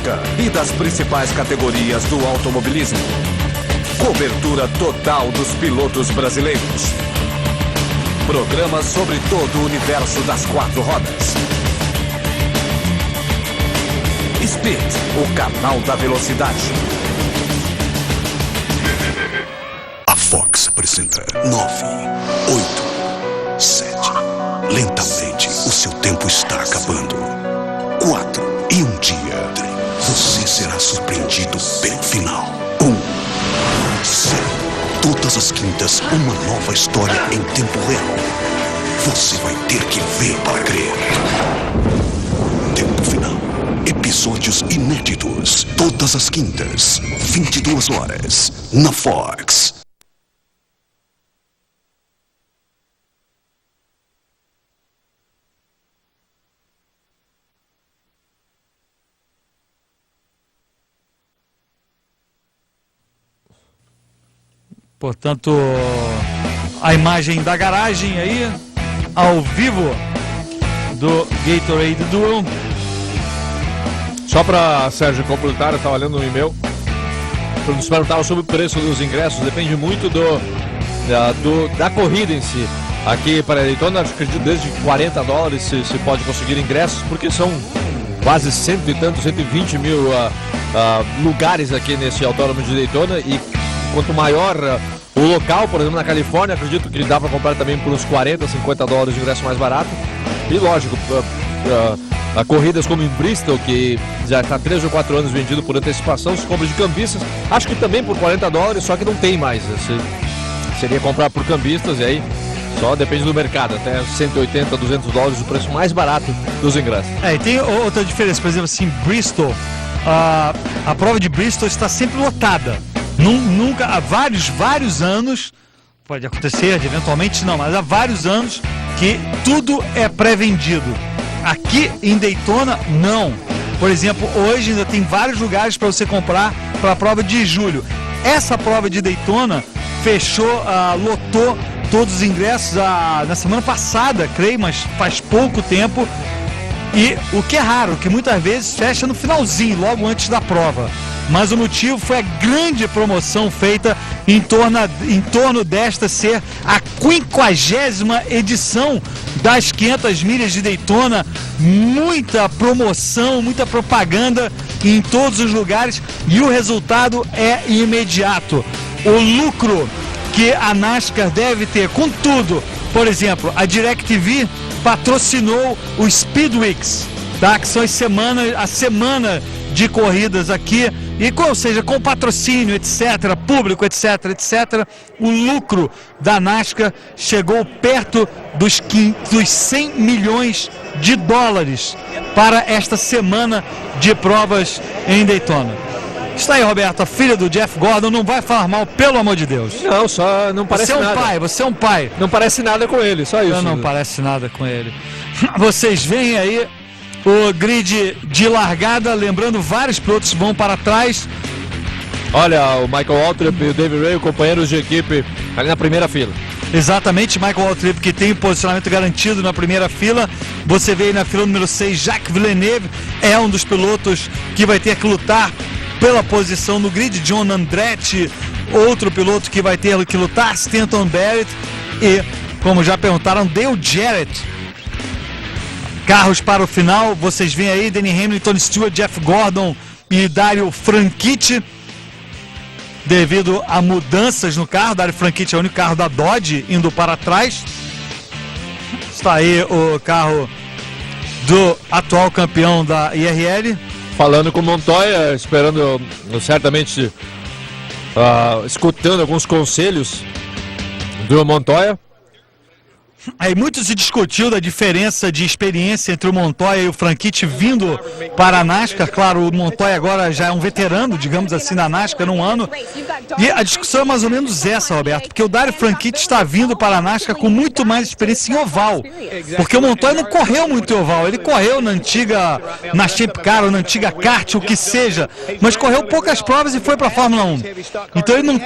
NASCAR e das principais categorias do automobilismo. Cobertura total dos pilotos brasileiros. Programas sobre todo o universo das 4 rodas. Speed, o canal da velocidade. A Fox apresenta 9, 8, 7. Lentamente, o seu tempo está acabando. 4 e um dia, você será surpreendido pelo final. 0. Todas as quintas, uma nova história em tempo real. Você vai ter que ver para crer. Tempo final. Episódios inéditos. Todas as quintas, 22 horas, na Fox. Portanto, a imagem da garagem aí, ao vivo, do Gatorade Duel. Só para, Sérgio, completar, eu estava lendo no e-mail, nos perguntaram sobre o preço dos ingressos, depende muito da corrida em si. Aqui para Daytona, acredito desde $40 se pode conseguir ingressos, porque são quase 120 mil lugares aqui nesse autódromo de Daytona, e quanto maior o local, por exemplo, na Califórnia, acredito que dá para comprar também por uns $40, $50 de ingresso mais barato. E lógico, corridas como em Bristol, que já está 3 ou 4 anos vendido por antecipação, se compra de cambistas, acho que também por $40, só que não tem mais. Seria comprar por cambistas, e aí só depende do mercado, até $180, $200 o preço mais barato dos ingressos. E tem outra diferença, por exemplo, assim, Bristol, a prova de Bristol está sempre lotada. Nunca, há vários anos, pode acontecer, eventualmente não, mas há vários anos que tudo é pré-vendido. Aqui em Daytona, não. Por exemplo, hoje ainda tem vários lugares para você comprar para a prova de julho. Essa prova de Daytona fechou, lotou todos os ingressos na semana passada, creio, mas faz pouco tempo. E o que é raro, que muitas vezes fecha no finalzinho, logo antes da prova. Mas o motivo foi a grande promoção feita em torno desta ser a 50ª edição das 500 milhas de Daytona. Muita promoção, muita propaganda em todos os lugares, e o resultado é imediato. O lucro que a NASCAR deve ter com tudo, por exemplo, a DirecTV patrocinou o Speed Weeks, tá? Que são a semana de corridas aqui, e ou seja, com patrocínio, etc., público, etc., o lucro da NASCAR chegou perto dos $100 milhões para esta semana de provas em Daytona. Está aí, Roberto, a filha do Jeff Gordon, não vai falar mal, pelo amor de Deus. Não, só não parece nada. Você é um pai. Não parece nada com ele, só isso. Não parece nada com ele. Vocês veem aí o grid de largada, lembrando, vários pilotos vão para trás. Olha, o Michael Waltrip e o David Ray, companheiros de equipe, ali na primeira fila. Exatamente, Michael Waltrip, que tem o posicionamento garantido na primeira fila. Você vê aí na fila número 6, Jacques Villeneuve, é um dos pilotos que vai ter que lutar pela posição no grid. John Andretti, outro piloto que vai ter que lutar, Stanton Barrett e, como já perguntaram, Dale Jarrett. Carros para o final, vocês veem aí Denny Hamilton, Stewart, Jeff Gordon e Dario Franchitti. Devido a mudanças no carro, Dario Franchitti é o único carro da Dodge indo para trás. Está aí o carro do atual campeão da IRL. Falando com o Montoya, esperando, certamente, escutando alguns conselhos do Montoya. Aí muito se discutiu da diferença de experiência entre o Montoya e o Franchitti vindo para a NASCAR. Claro, o Montoya agora já é um veterano, digamos assim, na NASCAR num ano. E a discussão é mais ou menos essa, Roberto, porque o Dario Franchitti está vindo para a NASCAR com muito mais experiência em oval. Porque o Montoya não correu muito em oval, ele correu na Champ Car ou na antiga kart, o que seja, mas correu poucas provas e foi para a Fórmula 1. Então ele não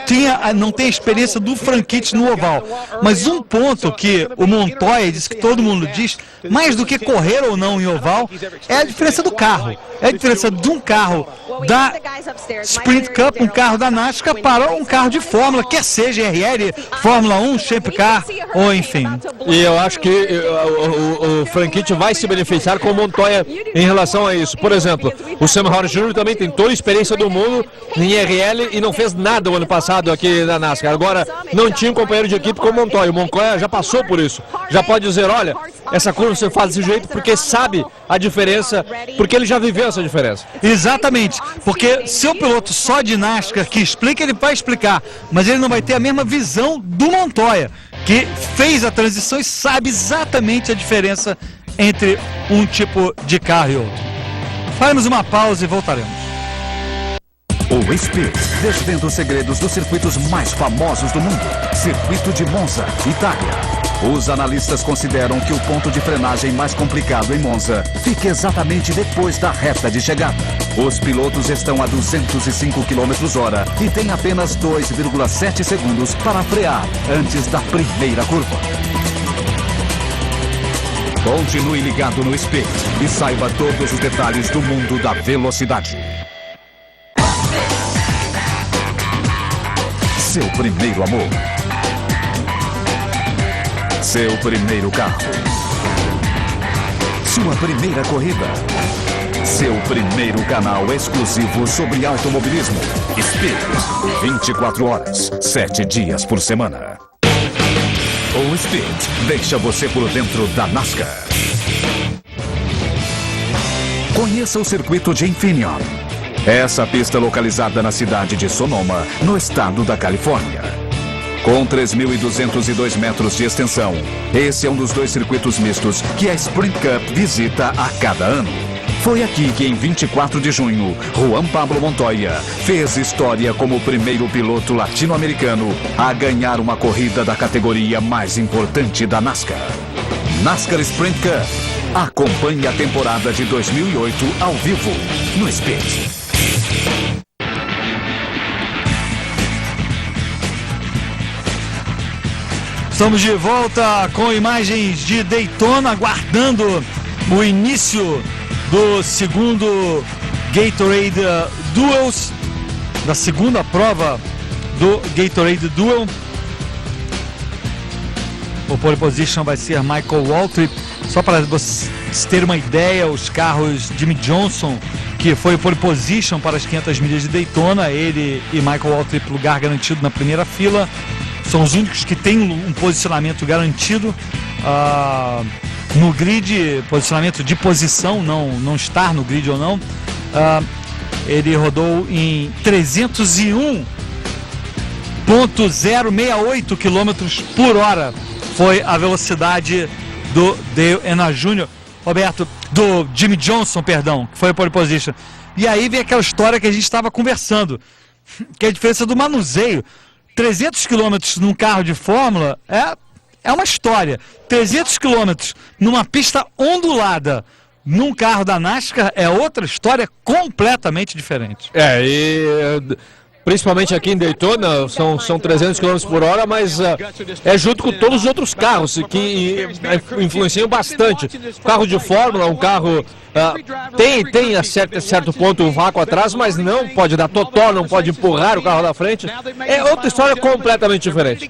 tem a experiência do Franchitti no oval. Mas um ponto que o Montoya disse que todo mundo diz, mais do que correr ou não em oval, é a diferença do carro. É a diferença de um carro da Sprint Cup, um carro da NASCAR, para um carro de Fórmula, quer seja RL, Fórmula 1, Shape Car, ou enfim. E eu acho que o Franchitti vai se beneficiar com o Montoya em relação a isso. Por exemplo, o Sam Horner Jr. também tem toda a experiência do mundo em RL e não fez nada o ano passado aqui na NASCAR. Agora, não tinha um companheiro de equipe como o Montoya. O Montoya já passou por isso. Já pode dizer, olha, essa curva você faz desse jeito porque sabe a diferença, porque ele já viveu essa diferença. Exatamente, porque se o piloto só de NASCAR que explica, ele vai explicar, mas ele não vai ter a mesma visão do Montoya, que fez a transição e sabe exatamente a diferença entre um tipo de carro e outro. Faremos uma pausa e voltaremos. O Speed, desvenda os segredos dos circuitos mais famosos do mundo. Circuito de Monza, Itália. Os analistas consideram que o ponto de frenagem mais complicado em Monza fica exatamente depois da reta de chegada. Os pilotos estão a 205 km/h e têm apenas 2,7 segundos para frear antes da primeira curva. Continue ligado no Speed e saiba todos os detalhes do mundo da velocidade. Seu primeiro amor. Seu primeiro carro. Sua primeira corrida. Seu primeiro canal exclusivo sobre automobilismo. Speed. 24 horas, 7 dias por semana. O Speed deixa você por dentro da NASCAR. Conheça o circuito de Infineon. Essa pista localizada na cidade de Sonoma, no estado da Califórnia. Com 3.202 metros de extensão, esse é um dos 2 circuitos mistos que a Sprint Cup visita a cada ano. Foi aqui que, em 24 de junho, Juan Pablo Montoya fez história como o primeiro piloto latino-americano a ganhar uma corrida da categoria mais importante da NASCAR. NASCAR Sprint Cup. Acompanhe a temporada de 2008 ao vivo, no Speed. Estamos de volta com imagens de Daytona, aguardando o início do segundo Gatorade Duels, da segunda prova do Gatorade Duel. O pole position vai ser Michael Waltrip. Só para vocês terem uma ideia, os carros Jimmy Johnson, que foi o pole position para as 500 milhas de Daytona, ele e Michael Waltrip, lugar garantido na primeira fila. São os únicos que têm um posicionamento garantido no grid, posicionamento de posição, não estar no grid ou não. Ele rodou em 301,068 km por hora. Foi a velocidade do Dale Earnhardt Jr., Roberto, do Jimmy Johnson, perdão, que foi a pole position. E aí vem aquela história que a gente estava conversando, que é a diferença do manuseio. 300 km num carro de Fórmula é uma história. 300 km numa pista ondulada num carro da NASCAR é outra história completamente diferente. Principalmente aqui em Daytona, são 300 km por hora, mas é junto com todos os outros carros que influenciam bastante. O carro de Fórmula, um carro tem a certo ponto um vácuo atrás, mas não pode dar totó, não pode empurrar o carro da frente. É outra história completamente diferente.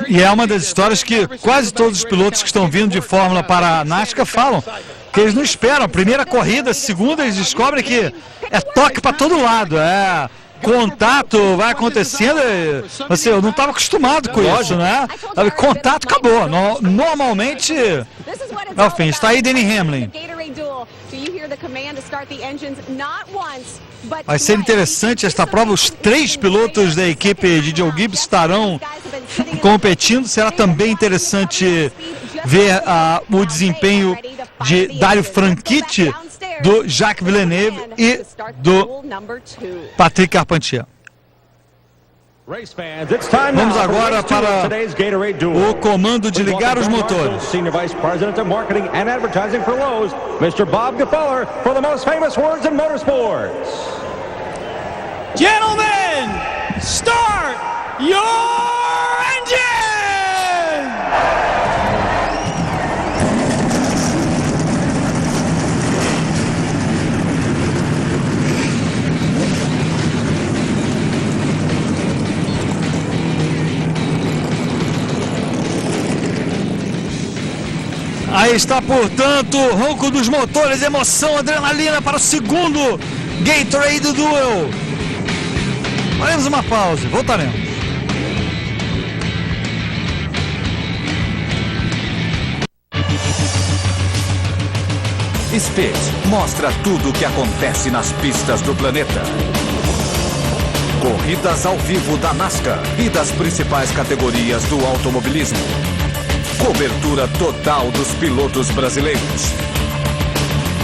E é uma das histórias que quase todos os pilotos que estão vindo de Fórmula para a NASCAR falam, que eles não esperam. A primeira corrida, a segunda, eles descobrem que é toque para todo lado, contato vai acontecendo. Assim, eu não estava acostumado com isso, né? Contato acabou. Normalmente, ao fim. Está aí Denny Hamlin. Vai ser interessante esta prova. Os 3 pilotos da equipe de Joe Gibbs estarão competindo. Será também interessante ver o desempenho de Dario Franchitti, do Jacques Villeneuve e do Patrick Carpentier. Vamos agora para o comando de ligar os motores. Senior Vice President of Marketing and Advertising for Lowe's, Mr. Bob Gefeller, for the most famous words in motorsports. Gentlemen, start your engines! Aí está, portanto, ronco dos motores, emoção, adrenalina para o segundo Gatorade Duel. Faremos uma pausa, voltaremos. Speed mostra tudo o que acontece nas pistas do planeta. Corridas ao vivo da NASCAR e das principais categorias do automobilismo. Cobertura total dos pilotos brasileiros.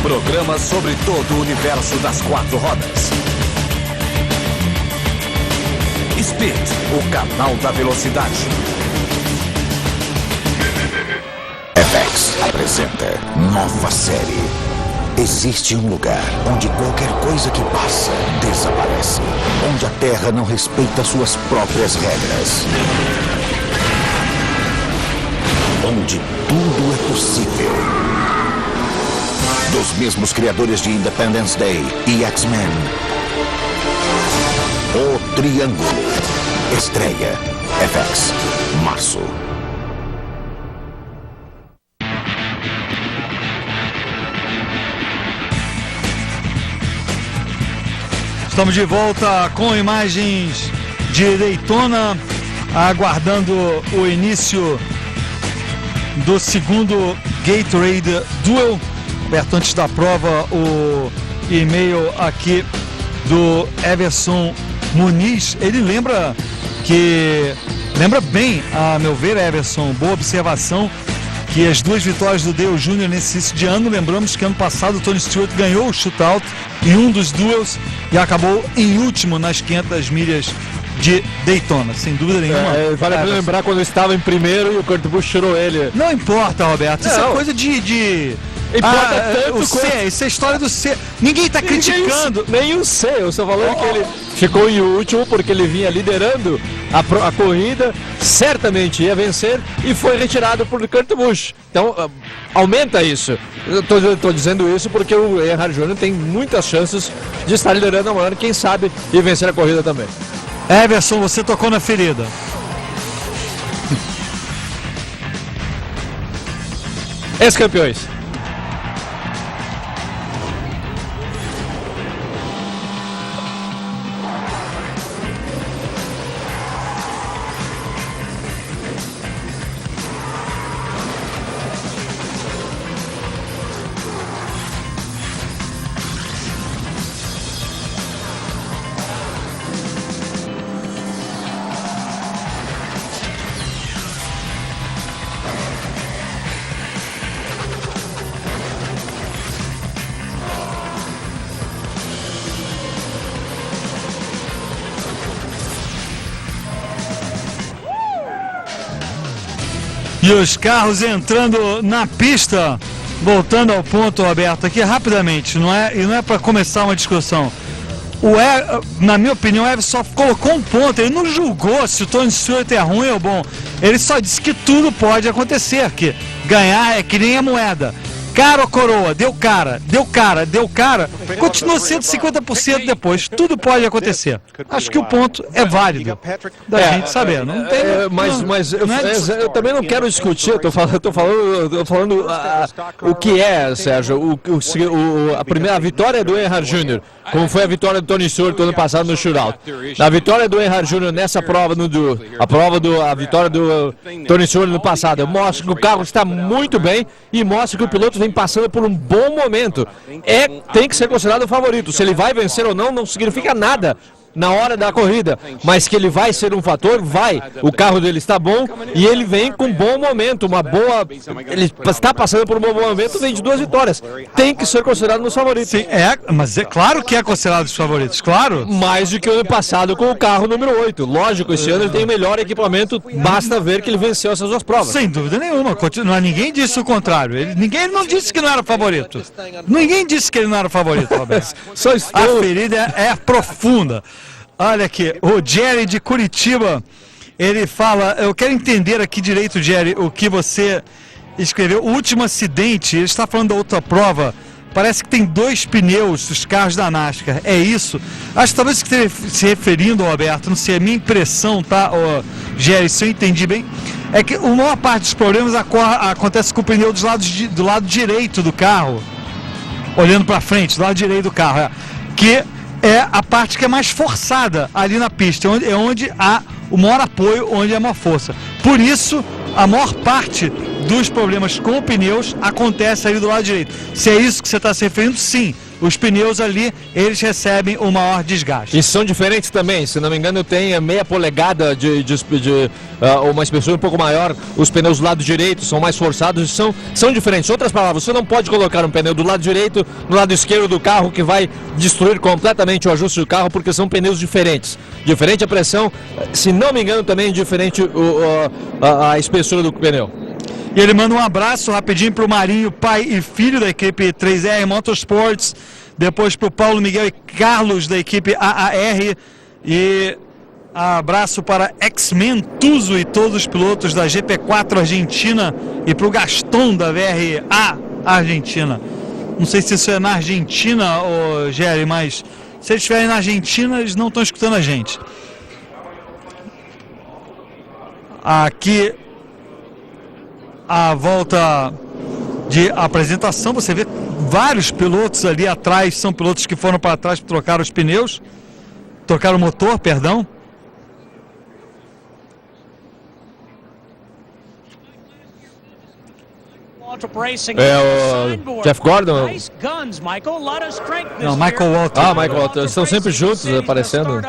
Programas sobre todo o universo das 4 rodas. Speed, o canal da velocidade. FX apresenta nova série. Existe um lugar onde qualquer coisa que passa desaparece. Onde a Terra não respeita suas próprias regras. Onde tudo é possível. Dos mesmos criadores de Independence Day e X-Men. O Triângulo. Estreia FX, março. Estamos de volta com imagens de Daytona, aguardando o início do segundo Gatorade Duel. Aberto antes da prova o e-mail aqui do Everson Muniz. Ele lembra bem, a meu ver, Everson, boa observação, que as 2 vitórias do Dale Jr. nesse início de ano, lembramos que ano passado o Tony Stewart ganhou o shootout em um dos duels e acabou em último nas 500 milhas de Daytona, sem dúvida nenhuma. Vale a pena lembrar quando estava em primeiro e o Kurt Busch tirou ele. Não importa, Roberto, isso é coisa de... Importa tanto o C, isso é a história do C. Ninguém está criticando. Nem o C, eu só falando que ele ficou em último porque ele vinha liderando a corrida, certamente ia vencer e foi retirado por Kurt Busch. Então, aumenta isso. Eu tô dizendo isso porque o Earnhardt Jr. tem muitas chances de estar liderando amanhã, quem sabe, e vencer a corrida também. Everson, você tocou na ferida. Ex-campeões. E os carros entrando na pista, voltando ao ponto, Roberto, aqui rapidamente, não é para começar uma discussão. Na minha opinião, o Everson só colocou um ponto, ele não julgou se o Tony Stewart é ruim ou bom, ele só disse que tudo pode acontecer, que ganhar é que nem a moeda. Cara ou coroa, deu cara, continua sendo 50% depois, tudo pode acontecer. Acho que o ponto é válido da gente saber, não tem... Eu também não quero discutir, eu tô falando o que é, Sérgio, a primeira vitória do Earnhardt Jr., como foi a vitória do Tony Stewart no ano passado no shootout. A vitória do Earnhardt Jr. nessa prova, a vitória do Tony Stewart no passado, mostra que o carro está muito bem e mostra que o piloto vem passando por um bom momento. Tem que ser considerado o favorito. Se ele vai vencer ou não significa nada na hora da corrida, mas que ele vai ser um fator, vai. O carro dele está bom e ele vem com um bom momento, ele está passando por um bom momento, vem de 2 vitórias. Tem que ser considerado nos favoritos. Sim, mas é claro que é considerado os favoritos, claro. Mais do que o ano passado com o carro número 8. Lógico, esse ano ele tem melhor equipamento, basta ver que ele venceu essas 2 provas. Sem dúvida nenhuma, ninguém disse o contrário. Ele não disse que não era favorito. Ninguém disse que ele não era favorito, Roberto. A ferida é profunda. Olha aqui, o Jerry de Curitiba, ele fala, eu quero entender aqui direito, Jerry, o que você escreveu. O último acidente, ele está falando da outra prova, parece que tem 2 pneus dos carros da NASCAR, é isso? Acho que talvez que esteja se referindo, Roberto, não sei, a minha impressão, tá, Jerry, se eu entendi bem, é que a maior parte dos problemas acontece com o pneu do lado direito do carro, olhando para frente, do lado direito do carro, que é a parte que é mais forçada ali na pista, é onde há o maior apoio, onde há a maior força. Por isso, a maior parte dos problemas com pneus acontece ali do lado direito. Se é isso que você está se referindo, sim. Os pneus ali, eles recebem o maior desgaste. E são diferentes também, se não me engano tem meia polegada de uma espessura um pouco maior. Os pneus do lado direito são mais forçados e são diferentes. Outras palavras, você não pode colocar um pneu do lado direito no lado esquerdo do carro, que vai destruir completamente o ajuste do carro, porque são pneus diferentes. Diferente a pressão, se não me engano também diferente a espessura do pneu. E ele manda um abraço rapidinho para o Marinho, pai e filho da equipe 3R Motorsports, depois para o Paulo Miguel e Carlos da equipe AAR, e abraço para X-Men Tuso e todos os pilotos da GP4 Argentina, e para o Gaston da VRA Argentina. Não sei se isso é na Argentina, Géry, mas se eles estiverem na Argentina, eles não estão escutando a gente. Aqui a volta de apresentação, você vê vários pilotos ali atrás, são pilotos que foram para trás para trocar os pneus, trocar o motor, perdão. É o Jeff Gordon? Não, Michael Walter. Ah, Michael Walter, estão sempre juntos aparecendo.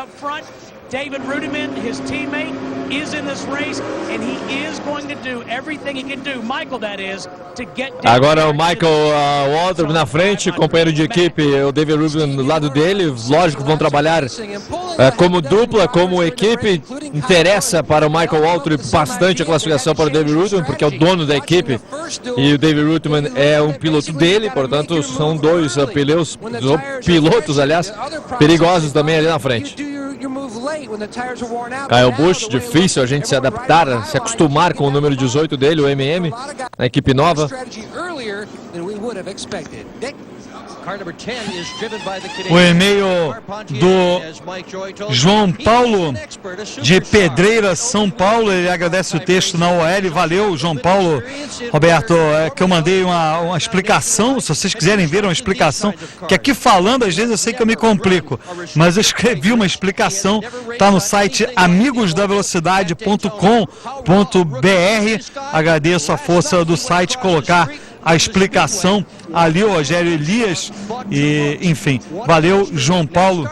David Rudiman, his teammate, is in this race, and he is going to do everything he can do, Michael, that is, to get down. Agora o Michael Walter na frente, companheiro de equipe, o David Rudiman do lado dele. Lógico, vão trabalhar como dupla, como equipe. Interessa para o Michael Walter bastante a classificação para o David Rudiman, porque é o dono da equipe e o David Rudiman é um piloto dele, portanto são dois pilotos, aliás, perigosos também ali na frente. Kyle Busch, difícil a gente se adaptar, se acostumar com o número 18 dele, o MM, a equipe nova. O e-mail do João Paulo de Pedreira, São Paulo, ele agradece o texto na OL, valeu João Paulo. Roberto, que eu mandei uma explicação, se vocês quiserem ver uma explicação, que aqui falando às vezes eu sei que eu me complico, mas eu escrevi uma explicação, está no site amigosdavelocidade.com.br, agradeço a força do site colocar a explicação ali, o Rogério Elias, e enfim, valeu João Paulo.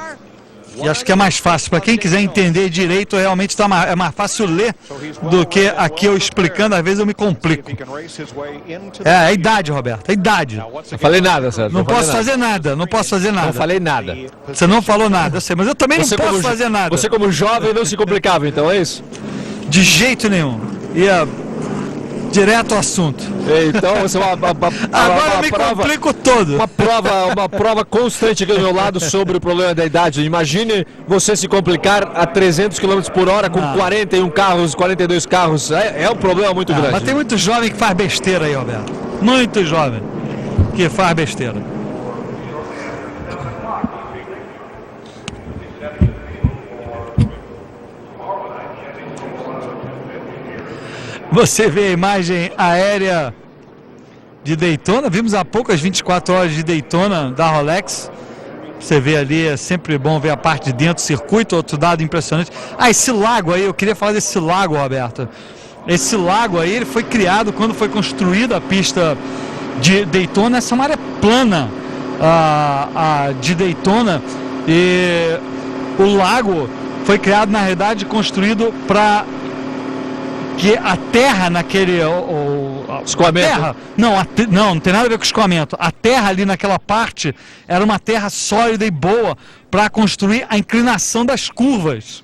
E acho que é mais fácil, para quem quiser entender direito, realmente é mais fácil ler do que aqui eu explicando, às vezes eu me complico. É a idade, Roberto, a idade. Não falei nada, Sérgio. Não posso fazer nada, não posso fazer nada. Não falei nada. Você não falou nada, eu sei, mas eu também não posso fazer nada. Você como jovem não se complicava, então é isso? De jeito nenhum. Ia direto ao assunto. Então, você agora eu me complico todo. Uma prova constante aqui do meu lado sobre o problema da idade. Imagine você se complicar a 300 km por hora com 41 carros, 42 carros. É um problema muito grande. Mas tem muito jovem que faz besteira aí, Roberto. Muito jovem que faz besteira. Você vê a imagem aérea de Daytona, vimos há pouco as 24 horas de Daytona da Rolex. Você vê ali, é sempre bom ver a parte de dentro do circuito, outro dado impressionante. Esse lago aí, eu queria falar desse lago, Roberto. Esse lago aí, ele foi criado quando foi construída a pista de Daytona. Essa é uma área plana de Daytona, e o lago foi criado, na realidade, construído para que a terra naquele escoamento. Não tem nada a ver com escoamento. A terra ali naquela parte era uma terra sólida e boa para construir a inclinação das curvas.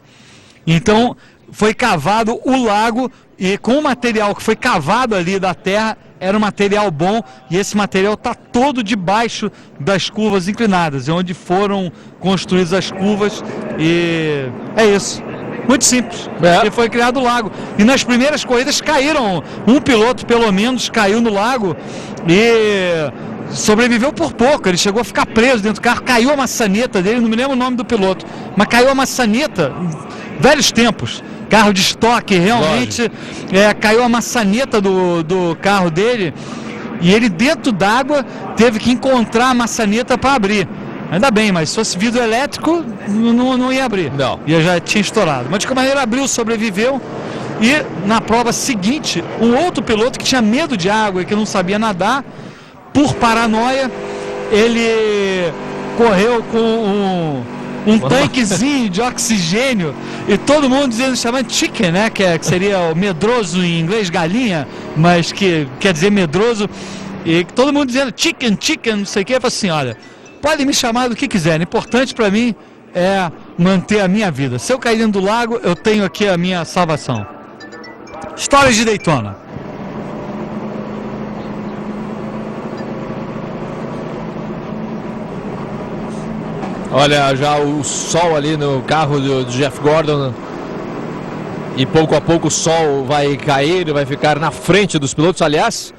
Então foi cavado o lago, e com o material que foi cavado ali da terra era um material bom, e esse material está todo debaixo das curvas inclinadas, onde foram construídas as curvas, e é isso. Muito simples, porque foi criado o lago. E nas primeiras corridas caíram, um piloto pelo menos caiu no lago e sobreviveu por pouco. Ele chegou a ficar preso dentro do carro, caiu a maçaneta dele, não me lembro o nome do piloto, mas caiu a maçaneta, velhos tempos, carro de estoque, realmente caiu a maçaneta do carro dele e ele dentro d'água teve que encontrar a maçaneta para abrir. Ainda bem, mas se fosse vidro elétrico não ia abrir, já tinha estourado. Mas de qualquer maneira abriu, sobreviveu. E na prova seguinte, um outro piloto que tinha medo de água e que não sabia nadar, por paranoia, ele correu com um tanquezinho de oxigênio e todo mundo dizendo, chamando chicken, né? Que seria o medroso em inglês, galinha, mas que quer dizer medroso. E todo mundo dizendo chicken, não sei o que. Eu falei assim, olha, podem me chamar do que quiserem, importante para mim é manter a minha vida. Se eu cair dentro do lago, eu tenho aqui a minha salvação. Histórias de Daytona. Olha, já o sol ali no carro do Jeff Gordon. E pouco a pouco o sol vai cair, vai ficar na frente dos pilotos. Aliás,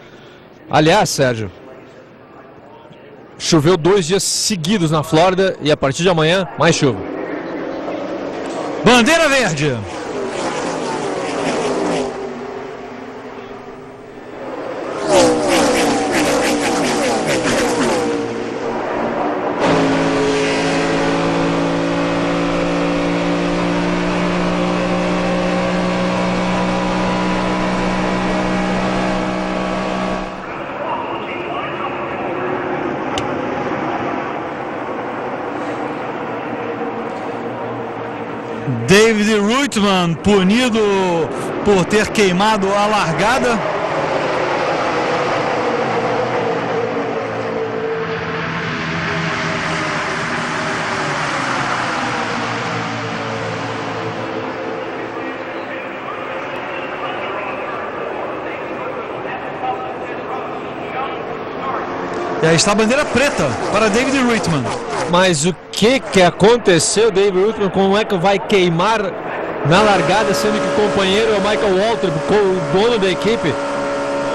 Sérgio, choveu 2 dias seguidos na Flórida e a partir de amanhã, mais chuva. Bandeira verde. David Reutemann punido por ter queimado a largada. E aí está a bandeira preta para David Reutemann. Mas o que aconteceu, David Reutemann? Como é que vai queimar na largada, sendo que o companheiro é o Michael Waltrip, o dono da equipe?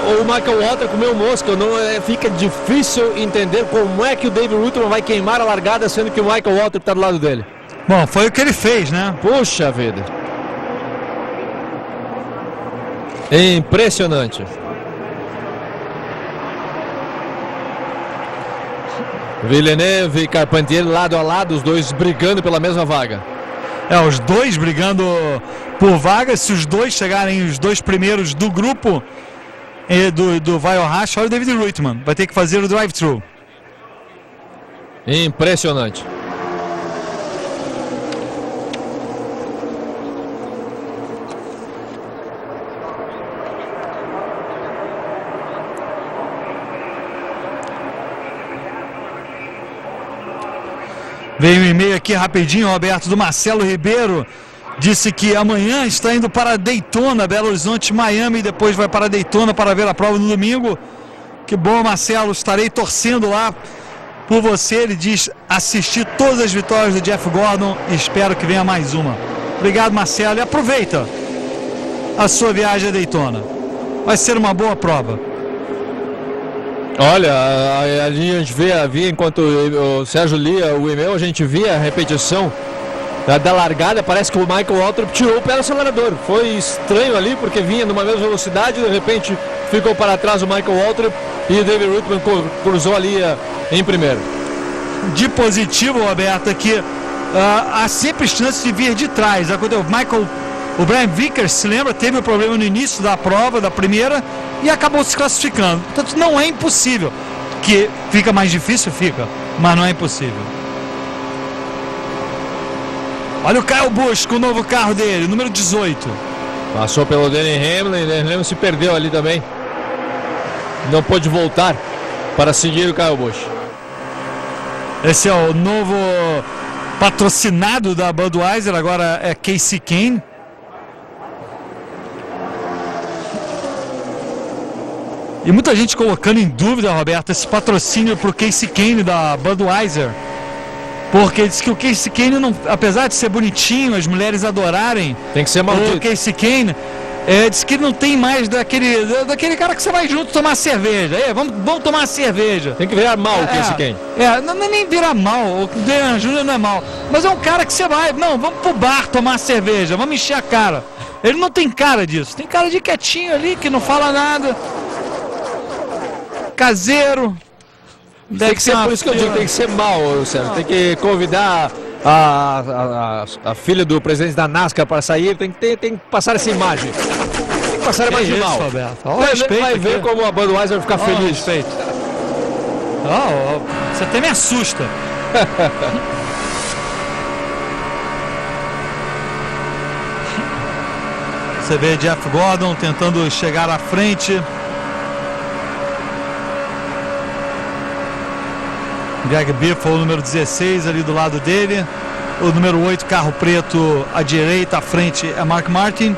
Ou o Michael Waltrip comeu mosca? Fica difícil entender como é que o David Reutemann vai queimar a largada, sendo que o Michael Waltrip está do lado dele. Bom, foi o que ele fez, né? Puxa vida. Impressionante. Villeneuve e Carpentier lado a lado, os dois brigando pela mesma vaga. Os dois brigando por vaga. Se os dois chegarem, os dois primeiros do grupo do Vai ao Racha, olha o David Reutemann, vai ter que fazer o drive-thru. Impressionante. Veio um e-mail aqui rapidinho, Roberto, do Marcelo Ribeiro. Disse que amanhã está indo para Daytona, Belo Horizonte, Miami, e depois vai para Daytona para ver a prova no domingo. Que bom, Marcelo, estarei torcendo lá por você. Ele diz assistir todas as vitórias do Jeff Gordon e espero que venha mais uma. Obrigado, Marcelo, e aproveita a sua viagem a Daytona. Vai ser uma boa prova. Olha, ali a gente via enquanto o Sérgio lia o e-mail, a gente via a repetição da largada. Parece que o Michael Waltrip tirou o pé do acelerador. Foi estranho ali, porque vinha numa mesma velocidade, de repente ficou para trás o Michael Waltrip e o David Reutemann cruzou ali em primeiro. De positivo, Roberto, é que há sempre chance de vir de trás. O Brian Vickers, se lembra, teve um problema no início da prova, da primeira, e acabou se classificando. Portanto, não é impossível. Que fica mais difícil, mas não é impossível. Olha o Kyle Busch com o novo carro dele, número 18. Passou pelo Denny Hamlin, Denny Hamlin se perdeu ali também. Não pôde voltar para seguir o Kyle Busch. Esse é o novo patrocinado da Budweiser, agora é Kasey Kahne. E muita gente colocando em dúvida, Roberto, esse patrocínio para o Kasey Kahne da Budweiser. Porque diz que o Kasey Kahne, apesar de ser bonitinho, as mulheres adorarem, tem que ser maldito. O Kasey Kahne, Diz que não tem mais daquele cara que você vai junto tomar cerveja. Vamos tomar cerveja. Tem que virar mal que esse quem? Não é nem virar mal. O Deion Júnior não é mal. Mas é um cara que você vai. Não, vamos pro bar tomar cerveja. Vamos encher a cara. Ele não tem cara disso. Tem cara de quietinho ali, que não fala nada. Caseiro. Tem que ser, por isso que eu digo, tem que ser mal, Sérgio. Tem que convidar a filha do presidente da NASCAR para sair, tem que passar essa imagem. Tem que passar a imagem mal. Você vai ver como a Budweiser vai ficar feliz. Respeito. Você até me assusta. Você vê Jeff Gordon tentando chegar à frente. Greg Biffle, o número 16, ali do lado dele. O número 8, carro preto, à direita, à frente, é Mark Martin.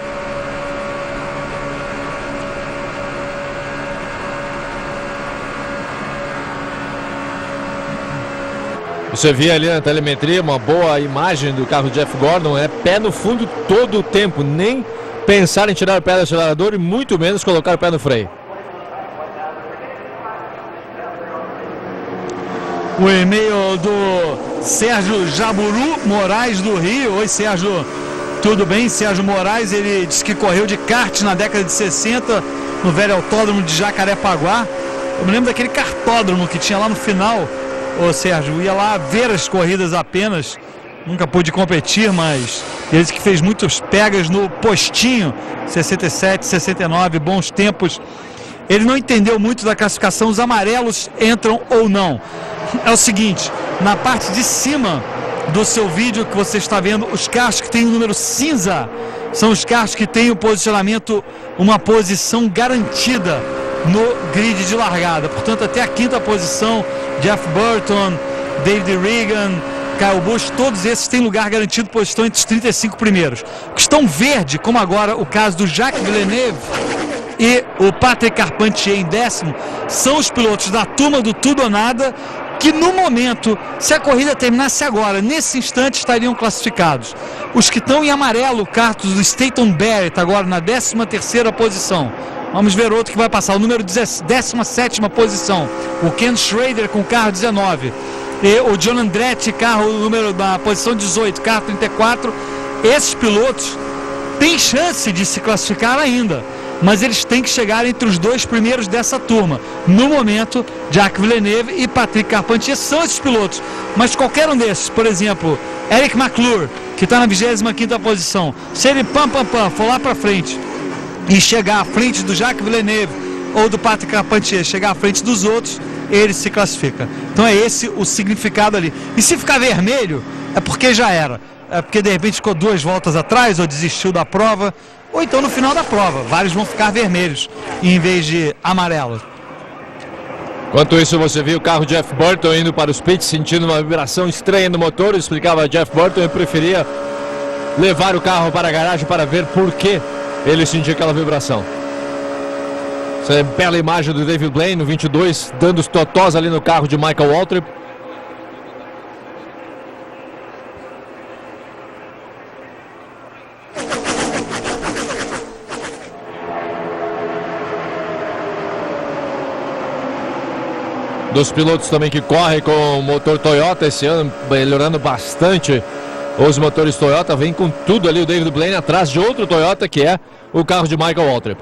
Você vê ali na telemetria uma boa imagem do carro Jeff Gordon, pé no fundo todo o tempo, nem pensar em tirar o pé do acelerador e muito menos colocar o pé no freio. O e-mail do Sérgio Jaburu Moraes do Rio. Oi, Sérgio, tudo bem? Sérgio Moraes, ele disse que correu de kart na década de 60 no velho autódromo de Jacarepaguá. Eu me lembro daquele kartódromo que tinha lá no final. Ô Sérgio, ia lá ver as corridas apenas, nunca pôde competir, mas ele disse que fez muitos pegas no postinho, 67, 69, bons tempos. Ele não entendeu muito da classificação, os amarelos entram ou não. É o seguinte, na parte de cima do seu vídeo que você está vendo, os carros que têm o número cinza são os carros que têm o posicionamento, uma posição garantida no grid de largada. Portanto, até a quinta posição, Jeff Burton, David Regan, Kyle Busch, todos esses têm lugar garantido, pois estão entre os 35 primeiros. O que estão verde, como agora o caso do Jacques Villeneuve e o Patrick Carpentier em décimo, são os pilotos da turma do tudo ou nada, que no momento, se a corrida terminasse agora, nesse instante, estariam classificados. Os que estão em amarelo, o carro do Staton Barrett, agora na 13ª posição. Vamos ver outro que vai passar, o número 17ª posição, o Ken Schrader com o carro 19. E o John Andretti, carro número da posição 18, carro 34. Esses pilotos têm chance de se classificar ainda, mas eles têm que chegar entre os dois primeiros dessa turma. No momento, Jacques Villeneuve e Patrick Carpentier são esses pilotos, mas qualquer um desses, por exemplo, Eric McClure, que está na 25ª posição, se ele for lá para frente e chegar à frente do Jacques Villeneuve ou do Patrick Carpentier, chegar à frente dos outros, ele se classifica. Então é esse o significado ali. E se ficar vermelho, é porque já era. É porque de repente ficou 2 voltas atrás ou desistiu da prova, ou então no final da prova, vários vão ficar vermelhos em vez de amarelo. Enquanto isso, você viu o carro Jeff Burton indo para os pits, sentindo uma vibração estranha no motor. Eu explicava a Jeff Burton, eu preferia levar o carro para a garagem para ver por que ele sentia aquela vibração. Essa é a bela imagem do David Blaine no 22, dando os totós ali no carro de Michael Waltrip. Dos pilotos também que correm com o motor Toyota esse ano, melhorando bastante os motores Toyota, vem com tudo ali o David Blaine atrás de outro Toyota que é o carro de Michael Waltrip.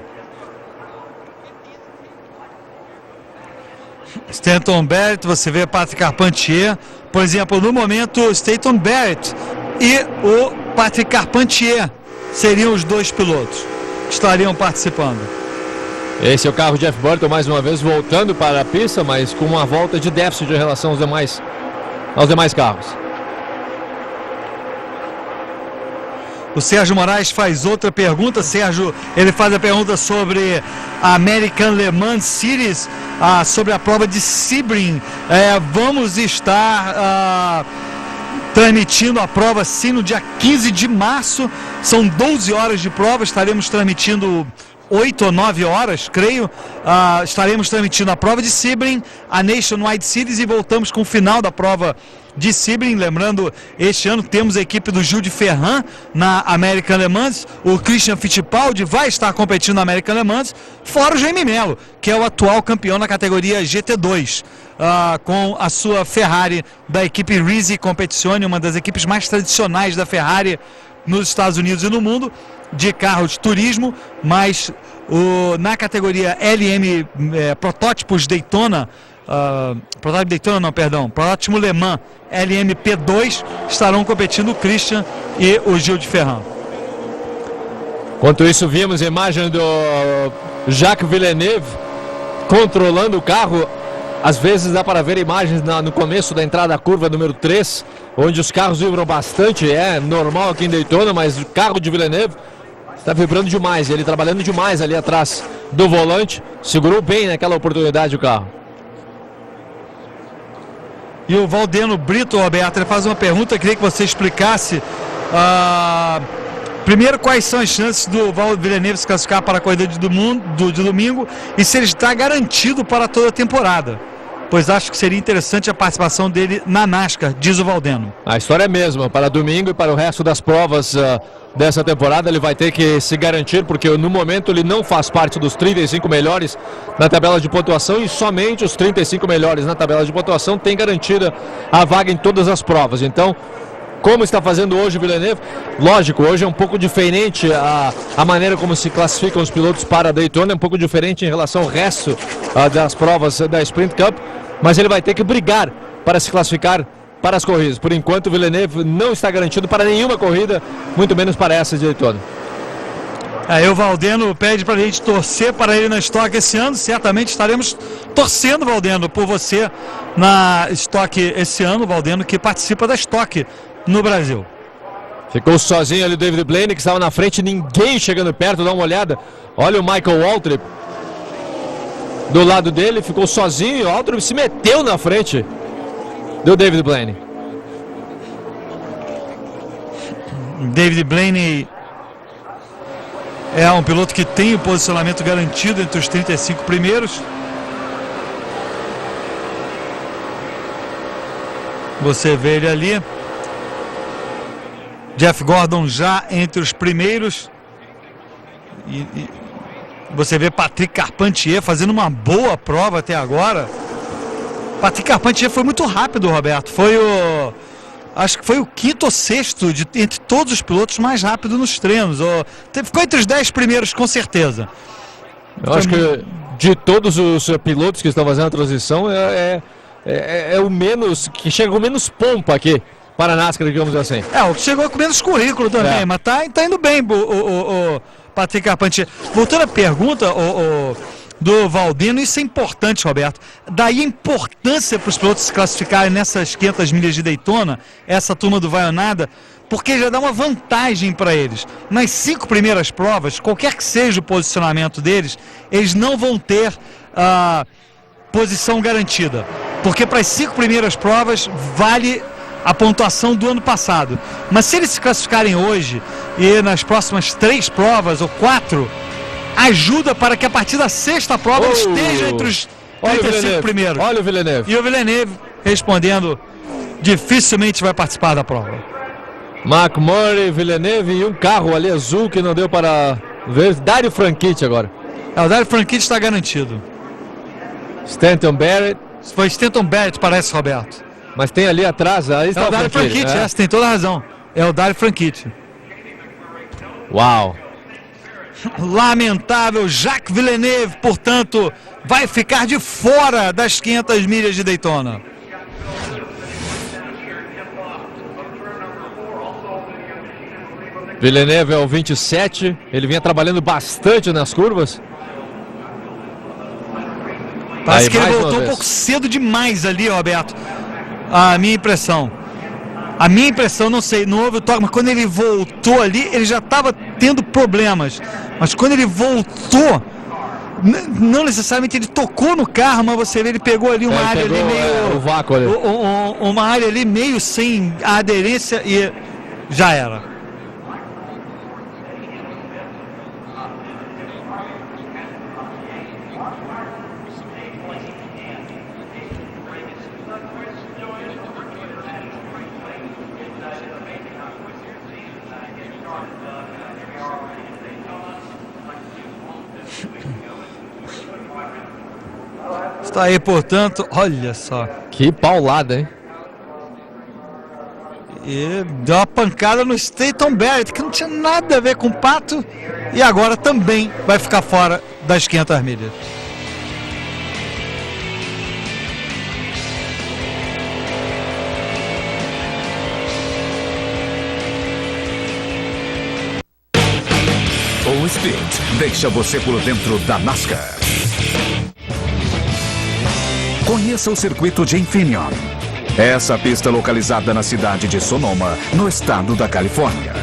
Staton Barrett, você vê Patrick Carpentier, por exemplo, no momento Staton Barrett e o Patrick Carpentier seriam os dois pilotos que estariam participando. Esse é o carro Jeff Burton mais uma vez voltando para a pista, mas com uma volta de déficit em relação aos demais carros. O Sérgio Moraes faz outra pergunta. Sérgio, ele faz a pergunta sobre a American Le Mans Series, sobre a prova de Sebring. Vamos estar transmitindo a prova sim no dia 15 de março. São 12 horas de prova, estaremos transmitindo 8 ou 9 horas, creio, estaremos transmitindo a prova de Sebring, a Nationwide Series, e voltamos com o final da prova de Sebring. Lembrando, este ano temos a equipe do Gil de Ferran na American Le Mans. O Christian Fittipaldi vai estar competindo na American Le Mans, fora o Jaime Mello, que é o atual campeão na categoria GT2, com a sua Ferrari da equipe Risi Competizione, uma das equipes mais tradicionais da Ferrari nos Estados Unidos e no mundo, de carro de turismo, mas na categoria LM Protótipos Daytona, protótipo Daytona não, perdão, protótipo Le Mans LMP2, estarão competindo o Christian e o Gil de Ferran. Enquanto isso, vimos a imagem do Jacques Villeneuve controlando o carro. Às vezes dá para ver imagens no começo da entrada da curva número 3, onde os carros vibram bastante, é normal aqui em Daytona, mas o carro de Villeneuve está vibrando demais, ele trabalhando demais ali atrás do volante, segurou bem naquela oportunidade o carro. E o Valdeno Brito, Roberto, ele faz uma pergunta, queria que você explicasse. Primeiro, quais são as chances do Villeneuve se classificar para a corrida de domingo e se ele está garantido para toda a temporada? Pois acho que seria interessante a participação dele na NASCAR, diz o Valdeno. A história é a mesma, para domingo e para o resto das provas dessa temporada ele vai ter que se garantir, porque no momento ele não faz parte dos 35 melhores na tabela de pontuação e somente os 35 melhores na tabela de pontuação têm garantida a vaga em todas as provas. Então, como está fazendo hoje o Villeneuve, lógico, hoje é um pouco diferente a maneira como se classificam os pilotos para a Daytona, é um pouco diferente em relação ao resto das provas da Sprint Cup, mas ele vai ter que brigar para se classificar para as corridas. Por enquanto o Villeneuve não está garantido para nenhuma corrida, muito menos para essa de Daytona. Aí o Valdeno pede para a gente torcer para ele na Stock esse ano. Certamente estaremos torcendo, Valdeno, por você na Stock esse ano, Valdeno, que participa da Stock no Brasil. Ficou sozinho ali o David Blaney, que estava na frente, ninguém chegando perto, dá uma olhada. Olha o Michael Waltrip do lado dele, ficou sozinho e o Waltrip se meteu na frente do David Blaney. David Blaney é um piloto que tem o posicionamento garantido entre os 35 primeiros. Você vê ele ali. Jeff Gordon já entre os primeiros. E você vê Patrick Carpentier fazendo uma boa prova até agora. Patrick Carpentier foi muito rápido, Roberto. Acho que foi o quinto ou sexto entre todos os pilotos mais rápido nos treinos. Ficou entre os 10 primeiros, com certeza. Eu acho que de todos os pilotos que estão fazendo a transição, é o menos, que chega com menos pompa aqui para a NASCAR, digamos assim. O que chegou com menos currículo também, mas tá indo bem o Patrick Carpentier. Voltando à pergunta do Valdeno, isso é importante, Roberto. Daí a importância para os pilotos se classificarem nessas 500 milhas de Daytona, essa turma do Vai ou Nada, porque já dá uma vantagem para eles. Nas 5 primeiras provas, qualquer que seja o posicionamento deles, eles não vão ter posição garantida. Porque para as 5 primeiras provas vale a pontuação do ano passado. Mas se eles se classificarem hoje e nas próximas 3 provas ou 4, ajuda para que a partir da 6ª prova eles estejam entre os 35 primeiros. Olha o Villeneuve. E o Villeneuve respondendo, dificilmente vai participar da prova. McMurray, Villeneuve e um carro ali azul que não deu para ver. Dario Franchitti agora. O Dario Franchitti está garantido. Stanton Barrett. Foi Stanton Barrett, parece, Roberto. Mas tem ali atrás, aí está o Dario Franchitti, você tem toda a razão. É o Dario Franchitti. Uau. Lamentável, Jacques Villeneuve, portanto, vai ficar de fora das 500 milhas de Daytona. Villeneuve é o 27, ele vinha trabalhando bastante nas curvas. Parece que ele voltou um pouco cedo demais ali, Roberto. A minha impressão, não sei, não houve o toque, mas quando ele voltou ali, ele já estava tendo problemas. Mas quando ele voltou, não necessariamente ele tocou no carro, mas você vê, ele pegou ali uma área ali meio... o vácuo ali. Uma área ali meio sem aderência e já era. Tá aí, portanto, olha só. Que paulada, hein? E deu uma pancada no Staton Barrett, que não tinha nada a ver com o Pato. E agora também vai ficar fora das 500 milhas. O Speed deixa você por dentro da NASCAR. Conheça o circuito de Infineon. Essa pista localizada na cidade de Sonoma, no estado da Califórnia.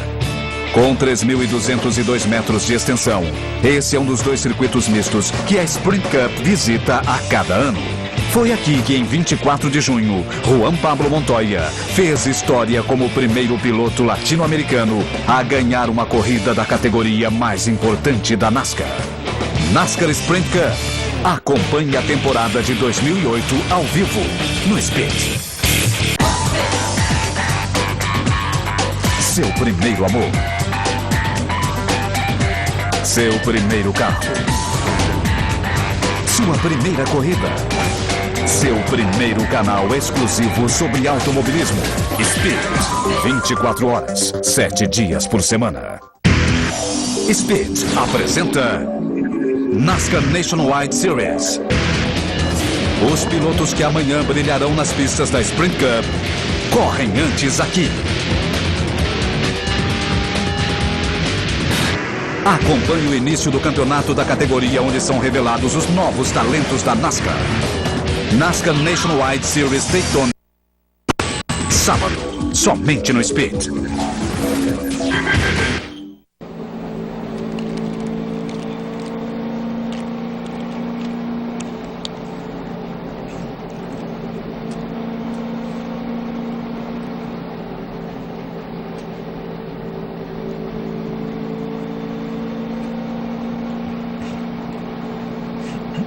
Com 3.202 metros de extensão, esse é um dos 2 circuitos mistos que a Sprint Cup visita a cada ano. Foi aqui que, em 24 de junho, Juan Pablo Montoya fez história como o primeiro piloto latino-americano a ganhar uma corrida da categoria mais importante da NASCAR. NASCAR Sprint Cup. Acompanhe a temporada de 2008 ao vivo no Speed. Seu primeiro amor. Seu primeiro carro. Sua primeira corrida. Seu primeiro canal exclusivo sobre automobilismo. Speed. 24 horas, 7 dias por semana. Speed apresenta NASCAR Nationwide Series. Os pilotos que amanhã brilharão nas pistas da Sprint Cup correm antes aqui. Acompanhe o início do campeonato da categoria, onde são revelados os novos talentos da NASCAR. NASCAR Nationwide Series Daytona. Sábado, somente no Speed.